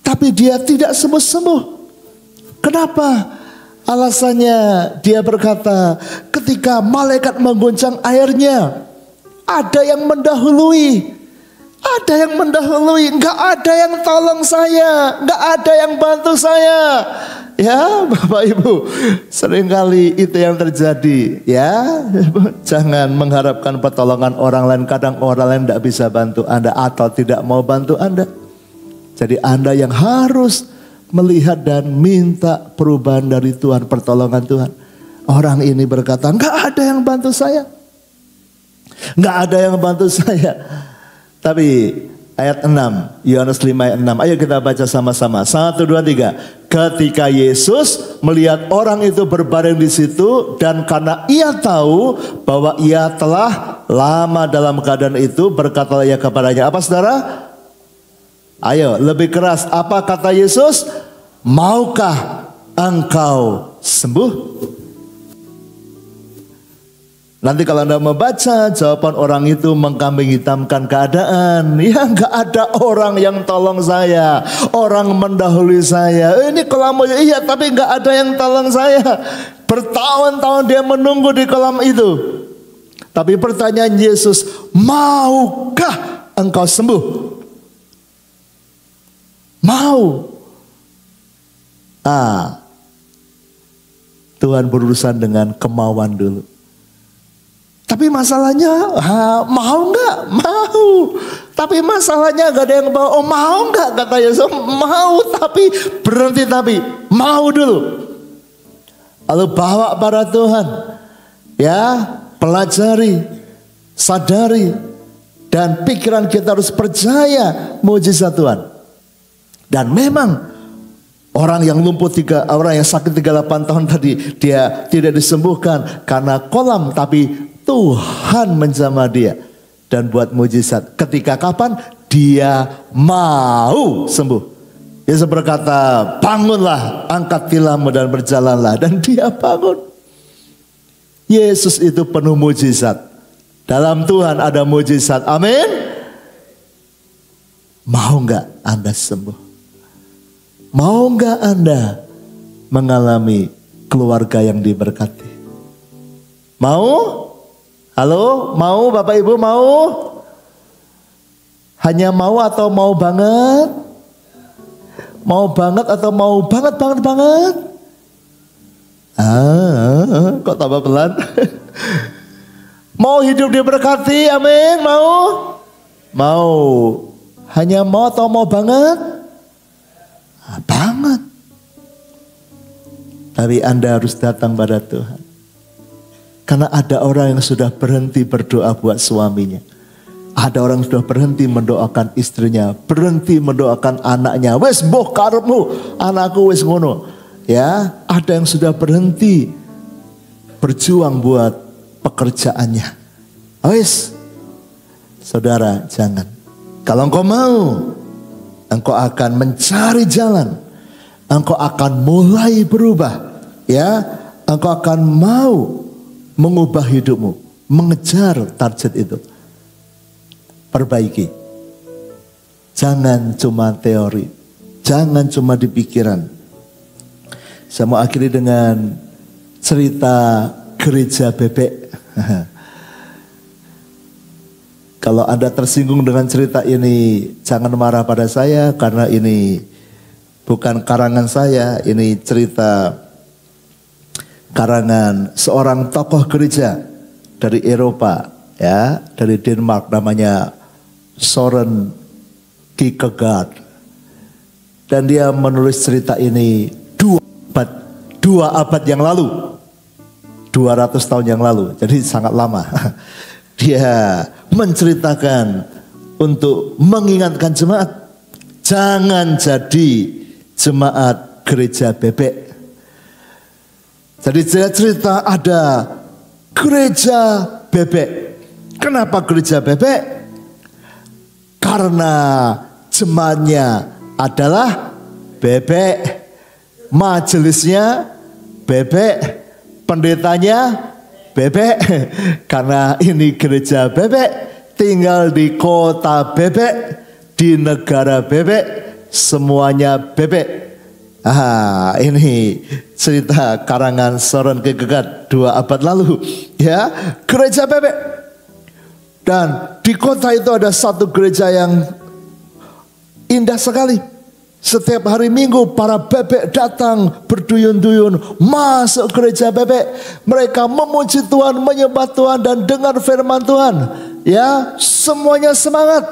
Tapi dia tidak sembuh-sembuh. Kenapa? Alasannya dia berkata, ketika malaikat menggoncang airnya, ada yang mendahului. Ada yang mendahului, nggak ada yang tolong saya, nggak ada yang bantu saya. Ya, Bapak Ibu, seringkali itu yang terjadi. Ya, jangan mengharapkan pertolongan orang lain. Kadang orang lain tidak bisa bantu Anda atau tidak mau bantu Anda. Jadi Anda yang harus melihat dan minta perubahan dari Tuhan, pertolongan Tuhan. Orang ini berkata, nggak ada yang bantu saya, nggak ada yang bantu saya. Tapi ayat 6, Yohanes 5 ayat 6. Ayo kita baca sama-sama. 1, 2, 3. Ketika Yesus melihat orang itu berbaring di situ, dan karena ia tahu bahwa ia telah lama dalam keadaan itu, berkatalah ia kepadanya. Apa saudara? Ayo lebih keras. Apa kata Yesus? Maukah engkau sembuh? Nanti kalau Anda membaca, jawaban orang itu mengkambing hitamkan keadaan. Ya, nggak ada orang yang tolong saya. Orang mendahului saya. Ini kolam, iya, tapi nggak ada yang tolong saya. Bertahun-tahun dia menunggu di kolam itu. Tapi pertanyaan Yesus, maukah engkau sembuh? Mau. Tuhan berurusan dengan kemauan dulu. Tapi masalahnya, mau nggak? Mau. Tapi masalahnya gak ada yang bawa. Oh mau gak kata Yesus? Mau, tapi berhenti tapi. Mau dulu. Lalu bawa pada Tuhan. Ya, pelajari, sadari. Dan pikiran kita harus percaya mujizat Tuhan. Dan memang orang yang lumpuh orang yang sakit 38 tahun tadi, dia tidak disembuhkan karena kolam, tapi Tuhan menjamah dia dan buat mujizat. Ketika kapan? Dia mau sembuh. Yesus berkata, bangunlah, angkat tilammu dan berjalanlah. Dan dia bangun. Yesus itu penuh mujizat. Dalam Tuhan ada mujizat. Amin. Mau enggak Anda sembuh? Mau enggak Anda mengalami keluarga yang diberkati? Mau? Halo, mau Bapak Ibu mau? Hanya mau atau mau banget? Mau banget atau mau banget? Kok tambah pelan? Mau hidup diberkati, amin, mau? Mau. Hanya mau atau mau banget? Banget. Tapi Anda harus datang pada Tuhan. Karena ada orang yang sudah berhenti berdoa buat suaminya. Ada orang yang sudah berhenti mendoakan istrinya. Berhenti mendoakan anaknya. Wes mbok karepmu, anakku wes ngono. Ya, ada yang sudah berhenti berjuang buat pekerjaannya. Wes, saudara jangan. Kalau engkau mau, engkau akan mencari jalan. Engkau akan mulai berubah. Ya, engkau akan mau mengubah hidupmu, mengejar target itu. Perbaiki. Jangan cuma teori, jangan cuma di pikiran. Saya mau akhiri dengan cerita gereja bebek. Kalau Anda tersinggung dengan cerita ini, jangan marah pada saya karena ini bukan karangan saya, ini cerita karangan seorang tokoh gereja dari Eropa, ya, dari Denmark, namanya Søren Kierkegaard. Dan dia menulis cerita ini 2 abad yang lalu, 200 tahun yang lalu, jadi sangat lama. Dia menceritakan untuk mengingatkan jemaat, jangan jadi jemaat gereja bebek. Jadi saya cerita ada gereja bebek. Kenapa gereja bebek? Karena jemaatnya adalah bebek, majelisnya bebek, pendetanya bebek. Karena ini gereja bebek, tinggal di kota bebek, di negara bebek, semuanya bebek. Ini cerita karangan Søren Kierkegaard 2 abad lalu, ya, gereja bebek. Dan di kota itu ada satu gereja yang indah sekali. Setiap hari Minggu para bebek datang berduyun-duyun masuk gereja bebek. Mereka memuji Tuhan, menyembah Tuhan dan dengar firman Tuhan. Ya, semuanya semangat.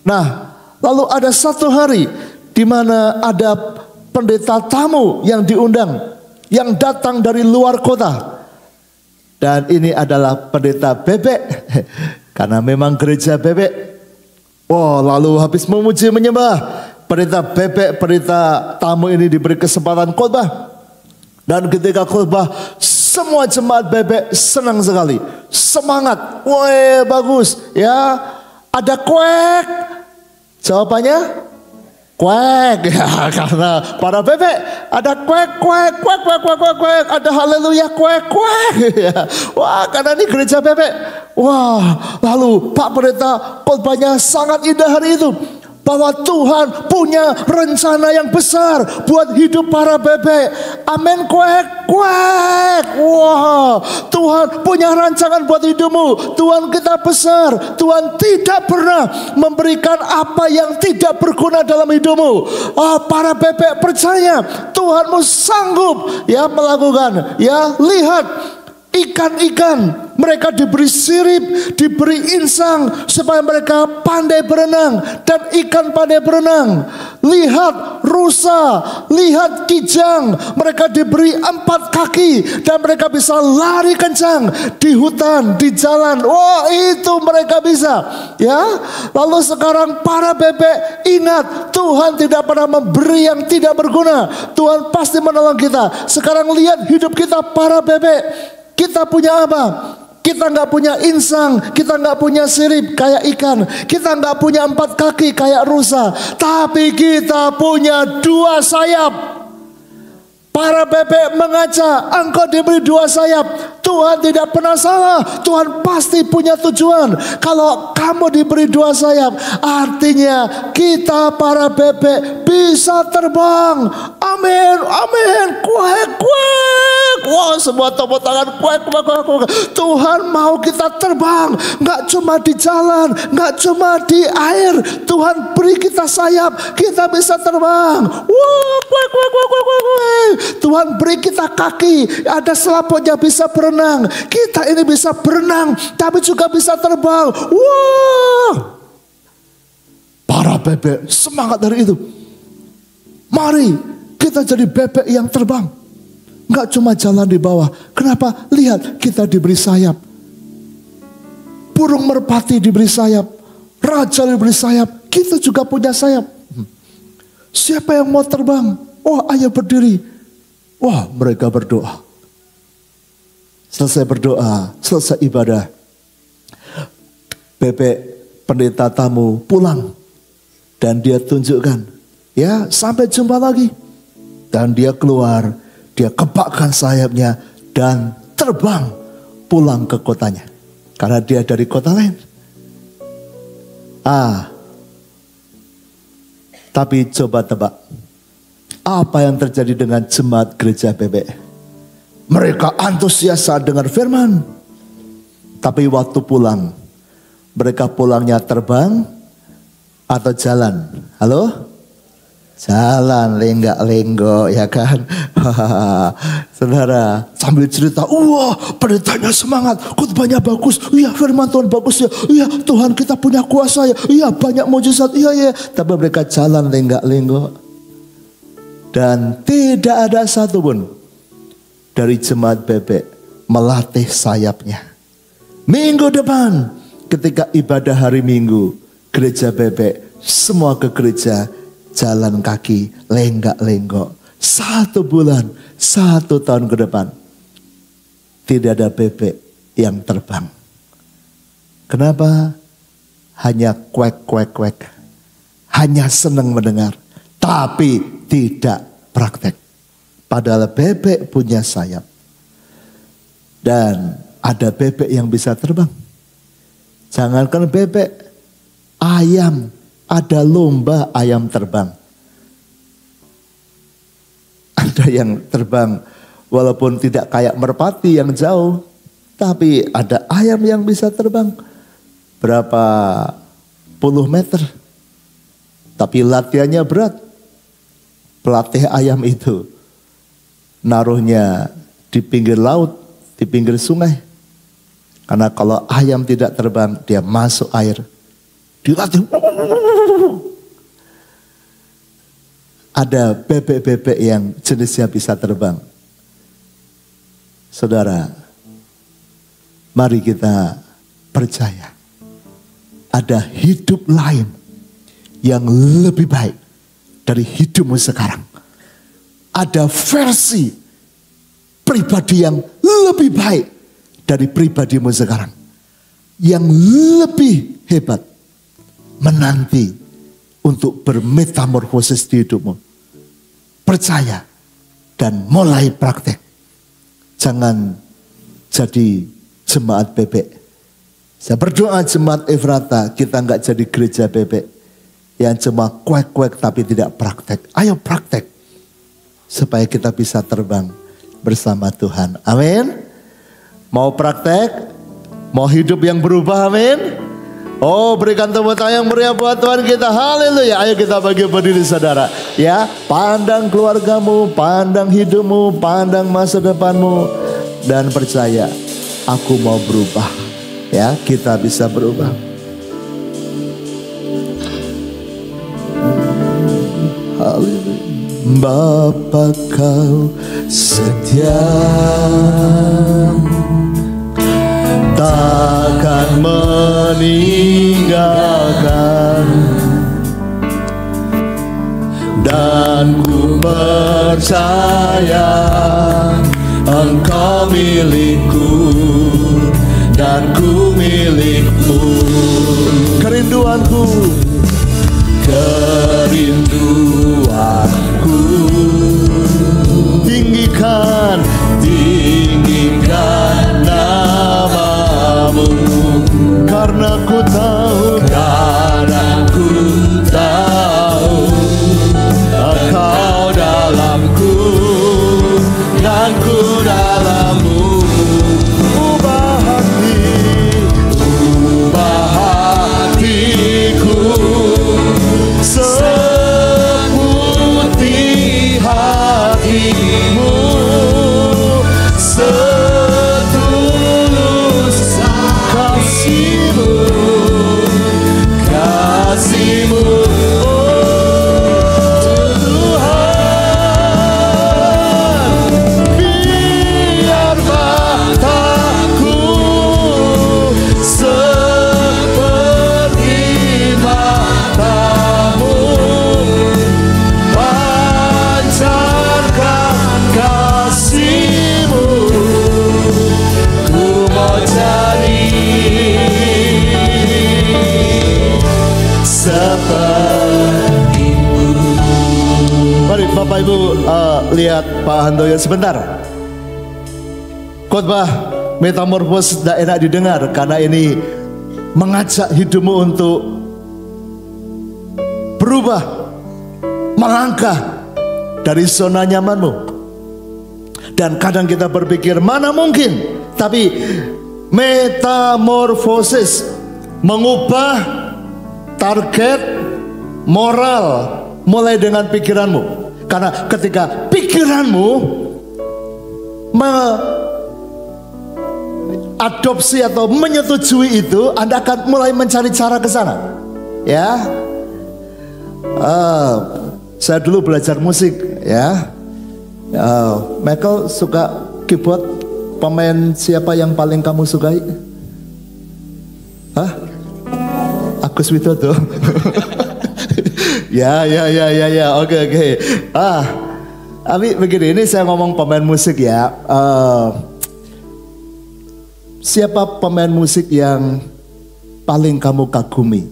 Nah, lalu ada satu hari di mana ada pendeta tamu yang diundang, yang datang dari luar kota. Dan ini adalah pendeta bebek, karena memang gereja bebek. Lalu habis memuji menyembah, pendeta bebek, pendeta tamu ini diberi kesempatan khotbah. Dan ketika khotbah, semua jemaat bebek senang sekali, semangat. Wah, bagus ya. Ada kuek. Jawabannya kuek, ya, karena para bebek ada kuek, ada haleluya kuek. Ya. Wah, karena ini gereja bebek. Wah, lalu Pak Pendeta khotbahnya sangat indah hari itu, bahwa Tuhan punya rencana yang besar buat hidup para bebek. Amin, kuek. Wah, Tuhan punya rancangan buat hidupmu. Tuhan kita besar. Tuhan tidak pernah memberikan apa yang tidak berguna dalam hidupmu. Para bebek percaya Tuhanmu sanggup ya melakukan. Ya, lihat ikan-ikan Mereka diberi sirip, diberi insang supaya mereka pandai berenang dan ikan pandai berenang. Lihat rusa, lihat kijang, mereka diberi 4 kaki dan mereka bisa lari kencang di hutan, di jalan. Wah, itu mereka bisa, ya. Lalu sekarang para bebek, ingat, Tuhan tidak pernah memberi yang tidak berguna. Tuhan pasti menolong kita. Sekarang lihat hidup kita para bebek. Kita punya apa? Kita nggak punya insang, kita nggak punya sirip kayak ikan, kita nggak punya 4 kaki kayak rusa, tapi kita punya 2 sayap. Para bebek mengaca, engkau diberi 2 sayap. Tuhan tidak pernah salah. Tuhan pasti punya tujuan. Kalau kamu diberi 2 sayap, artinya kita para bebek bisa terbang. Amin, amin. Kuek, kuek. Wah, semua tepuk tangan. Kuek, kuek, kuek, kuek. Tuhan mau kita terbang. Nggak cuma di jalan, nggak cuma di air. Tuhan beri kita sayap, kita bisa terbang. Wah, kuek, kuek, kuek, kuek, kuek. Tuhan beri kita kaki, ada selaputnya bisa berenang. Kita ini bisa berenang, tapi juga bisa terbang. Wah, para bebek semangat dari itu. Mari kita jadi bebek yang terbang, nggak cuma jalan di bawah. Kenapa? Lihat, kita diberi sayap. Burung merpati diberi sayap, raja diberi sayap, kita juga punya sayap. Siapa yang mau terbang? Oh, ayo berdiri. Wah, mereka berdoa. Selesai berdoa, selesai ibadah, bebek pendeta tamu pulang. Dan dia tunjukkan, ya, sampai jumpa lagi. Dan dia keluar, dia kebakkan sayapnya dan terbang pulang ke kotanya. Karena dia dari kota lain. Tapi coba tebak, apa yang terjadi dengan jemaat gereja bebek? Mereka antusias saat dengar firman. Tapi waktu pulang, mereka pulangnya terbang atau jalan? Halo? Jalan, lenggak-lenggok, ya kan? Saudara, sambil cerita, wah, pendetanya semangat, khotbahnya bagus, iya, firman Tuhan bagus ya, iya, Tuhan kita punya kuasa ya, iya, banyak mujizat, iya, iya. Tapi mereka jalan lenggak-lenggok. Dan tidak ada satupun dari jemaat bebek melatih sayapnya. Minggu depan ketika ibadah hari Minggu, gereja bebek semua ke gereja jalan kaki lenggak-lenggok. 1 bulan, 1 tahun ke depan tidak ada bebek yang terbang. Kenapa? Hanya kuek-kuek-kuek. Hanya senang mendengar. Tapi tidak praktek. Padahal bebek punya sayap. Dan ada bebek yang bisa terbang. Jangankan bebek, ayam. Ada lomba ayam terbang. Ada yang terbang walaupun tidak kayak merpati yang jauh. Tapi ada ayam yang bisa terbang. Berapa puluh meter. Tapi latihannya berat. Pelatih ayam itu naruhnya di pinggir laut, di pinggir sungai. Karena kalau ayam tidak terbang, dia masuk air. Dilatih. Ada bebek-bebek yang jenisnya bisa terbang. Saudara, mari kita percaya. Ada hidup lain yang lebih baik dari hidupmu sekarang. Ada versi pribadi yang lebih baik dari pribadimu sekarang. Yang lebih hebat menanti untuk bermetamorfosis di hidupmu. Percaya dan mulai praktek. Jangan jadi jemaat bebek. Saya berdoa jemaat Efrata, kita nggak jadi gereja bebek yang cuma kuek-kuek tapi tidak praktek. Ayo praktek supaya kita bisa terbang bersama Tuhan. Amin. Mau praktek? Mau hidup yang berubah? Amin. Oh, berikan tepuk tangan yang meriah buat Tuhan kita. Haleluya. Ayo kita bagi berdiri saudara. Ya, pandang keluargamu, pandang hidupmu, pandang masa depanmu. Dan percaya aku mau berubah. Ya, kita bisa berubah. Haleluya. Bapa kau setia, takkan meninggalkan, dan ku percaya Engkau milikku dan ku milikmu. Kerinduanku tinggikan namamu, karena ku tahu Engkau dalamku dan ku dalammu. Ubah hatiku seperti hatimu, setulus kasihmu, oh Tuhan. Biar mataku seperti matamu, pancarkan kasihmu, ku mau jadi sepertimu. Mari Bapak Ibu lihat Pak Handoyo sebentar. Khotbah Metamorfosis tidak enak didengar karena ini mengajak hidupmu untuk berubah, melangkah dari zona nyamanmu. Dan kadang kita berpikir mana mungkin, tapi metamorfosis, mengubah target moral mulai dengan pikiranmu. Karena ketika pikiranmu mengadopsi atau menyetujui itu, Anda akan mulai mencari cara ke sana. Ya, saya dulu belajar musik, ya. Michael suka keyboard. Pemain siapa yang paling kamu sukai? Hah? Agus Widodo. Ya, oke. Tapi begini, ini saya ngomong pemain musik ya. Siapa pemain musik yang paling kamu kagumi?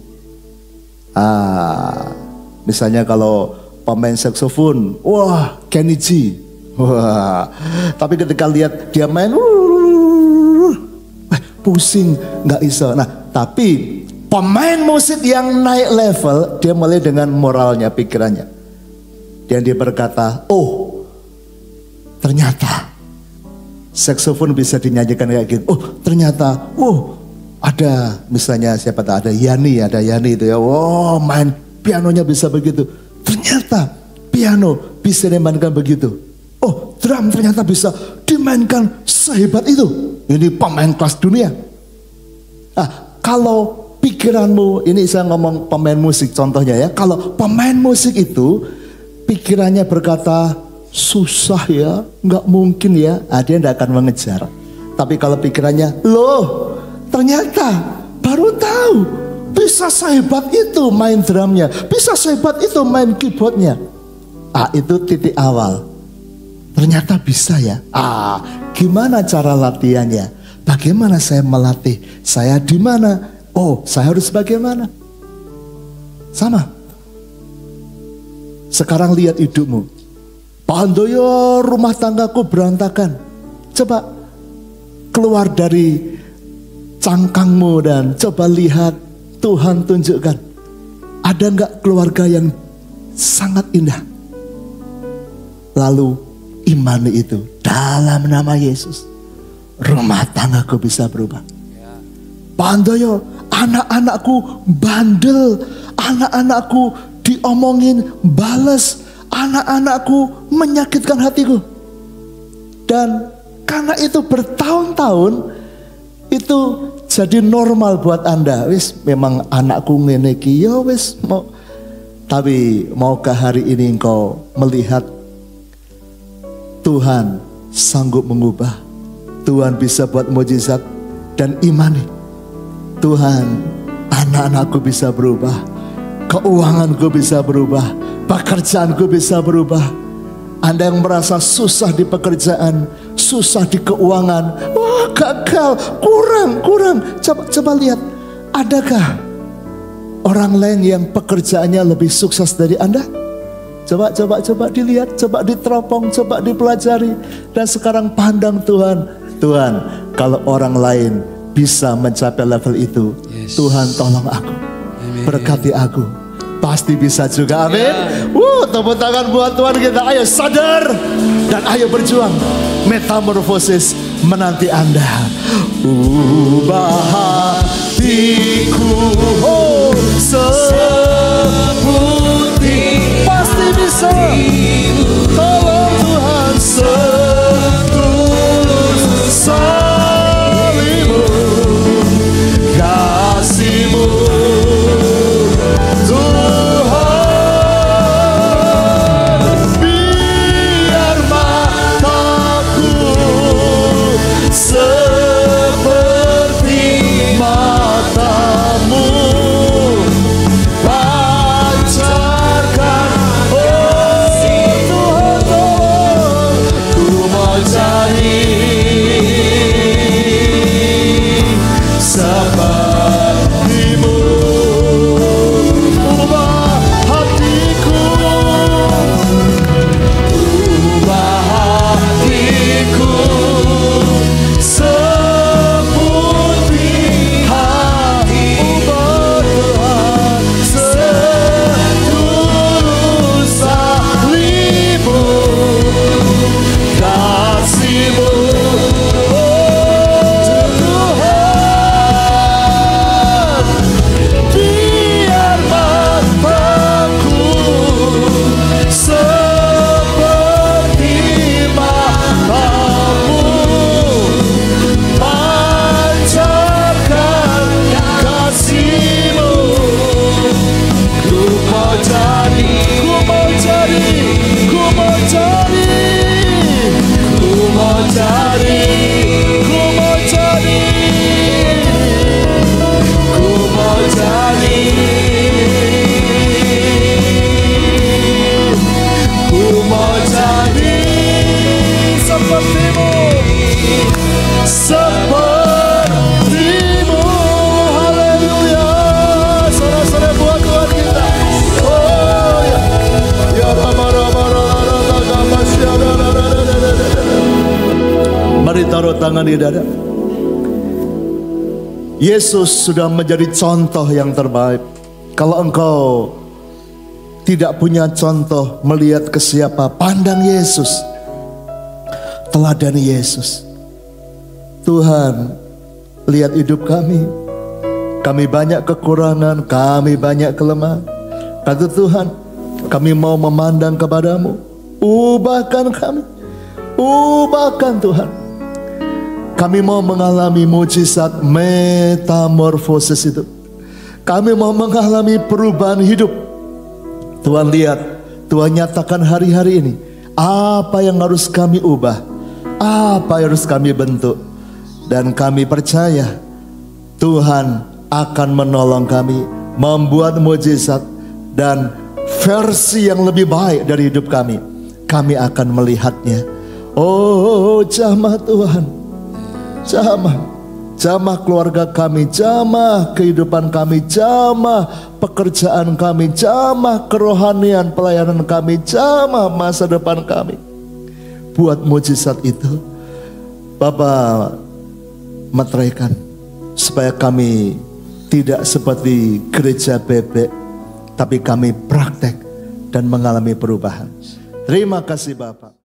Misalnya kalau pemain saksofon, wah Kenny G. Wah, tapi ketika lihat dia main, pusing, nggak bisa. Nah, tapi pemain musik yang naik level, dia mulai dengan moralnya, pikirannya. Dan dia berkata, oh ternyata saksofon bisa dinyanyikan kayak gitu. Oh ternyata, ada misalnya siapa tahu, ada Yani itu ya. Oh main pianonya bisa begitu. Ternyata piano bisa dimainkan begitu. Oh drum ternyata bisa dimainkan sehebat itu. Ini pemain kelas dunia. Kalau pikiranmu, ini saya ngomong pemain musik contohnya ya. Kalau pemain musik itu pikirannya berkata susah ya, nggak mungkin ya, dia tidak akan mengejar. Tapi kalau pikirannya, loh ternyata baru tahu bisa sehebat itu main drumnya, bisa sehebat itu main keyboardnya. Itu titik awal. Ternyata bisa ya. Gimana cara latihannya? Bagaimana saya melatih? Saya di mana? Oh, saya harus bagaimana? Sama. Sekarang lihat hidupmu. Pak Handoyo, rumah tanggaku berantakan. Coba keluar dari cangkangmu dan coba lihat, Tuhan tunjukkan. Ada enggak keluarga yang sangat indah? Lalu imani itu dalam nama Yesus. Rumah tanggaku bisa berubah. Pak Handoyo, anak-anakku bandel, anak-anakku diomongin bales, anak-anakku menyakitkan hatiku. Dan karena itu bertahun-tahun itu jadi normal buat Anda. Wis memang anakku ngene iki ya wis mau. Tapi maukah hari ini engkau melihat Tuhan sanggup mengubah, Tuhan bisa buat mujizat, dan imani Tuhan, anak-anakku bisa berubah, keuanganku bisa berubah, pekerjaanku bisa berubah. Anda yang merasa susah di pekerjaan, susah di keuangan, wah gagal, kurang. Coba lihat, adakah orang lain yang pekerjaannya lebih sukses dari Anda? Coba dilihat, coba diteropong, coba dipelajari. Dan sekarang pandang Tuhan. Tuhan, kalau orang lain bisa mencapai level itu, yes, Tuhan tolong aku, amen, berkati aku. Pasti bisa juga, amin, yeah. Tepuk tangan buat Tuhan kita. Ayo sadar dan ayo berjuang. Metamorfosis menanti Anda. Ubah hatiku, seputih, pasti bisa. Tolong Tuhan, setulus salibmu, kasih-Mu Tuhan. Biar mataku seperti mata-Mu, pancarkan, oh Tuhan, ku mau jadi seperti-Mu. Ubah hatiku, seputih hati, ubah Tuhan, setulus salibmu, kasih-Mu, oh Tuhan. Biar mataku seperti mata-Mu, pancarkan kasih-Mu. Ku mau jadi, ku mau jadi, ku mau jadi, ku mau jadi, ku mau jadi, ku mau jadi, ku mau jadi seperti-Mu, seperti-Mu. Haleluya. Saudara-saudara buat Tuhan kita. Oh ya. Ya mari taruh tangan di dada. Yesus sudah menjadi contoh yang terbaik. Kalau engkau tidak punya contoh melihat ke siapa, pandang Yesus, teladani Yesus. Tuhan, lihat hidup kami. Kami banyak kekurangan, kami banyak kelemahan. Kata Tuhan, kami mau memandang kepadamu. Ubahkan kami, ubahkan Tuhan. Kami mau mengalami mujizat metamorfosis itu. Kami mau mengalami perubahan hidup. Tuhan lihat, Tuhan nyatakan hari-hari ini apa yang harus kami ubah, apa yang harus kami bentuk. Dan kami percaya Tuhan akan menolong kami membuat mujizat dan versi yang lebih baik dari hidup kami. Kami akan melihatnya. Oh jamah Tuhan, jamah keluarga kami, jamah kehidupan kami, jamah pekerjaan kami, jamah kerohanian pelayanan kami, jamah masa depan kami. Buat mujizat itu Bapak materaikan, supaya kami tidak seperti gereja bebek, tapi kami praktek dan mengalami perubahan. Terima kasih Bapak.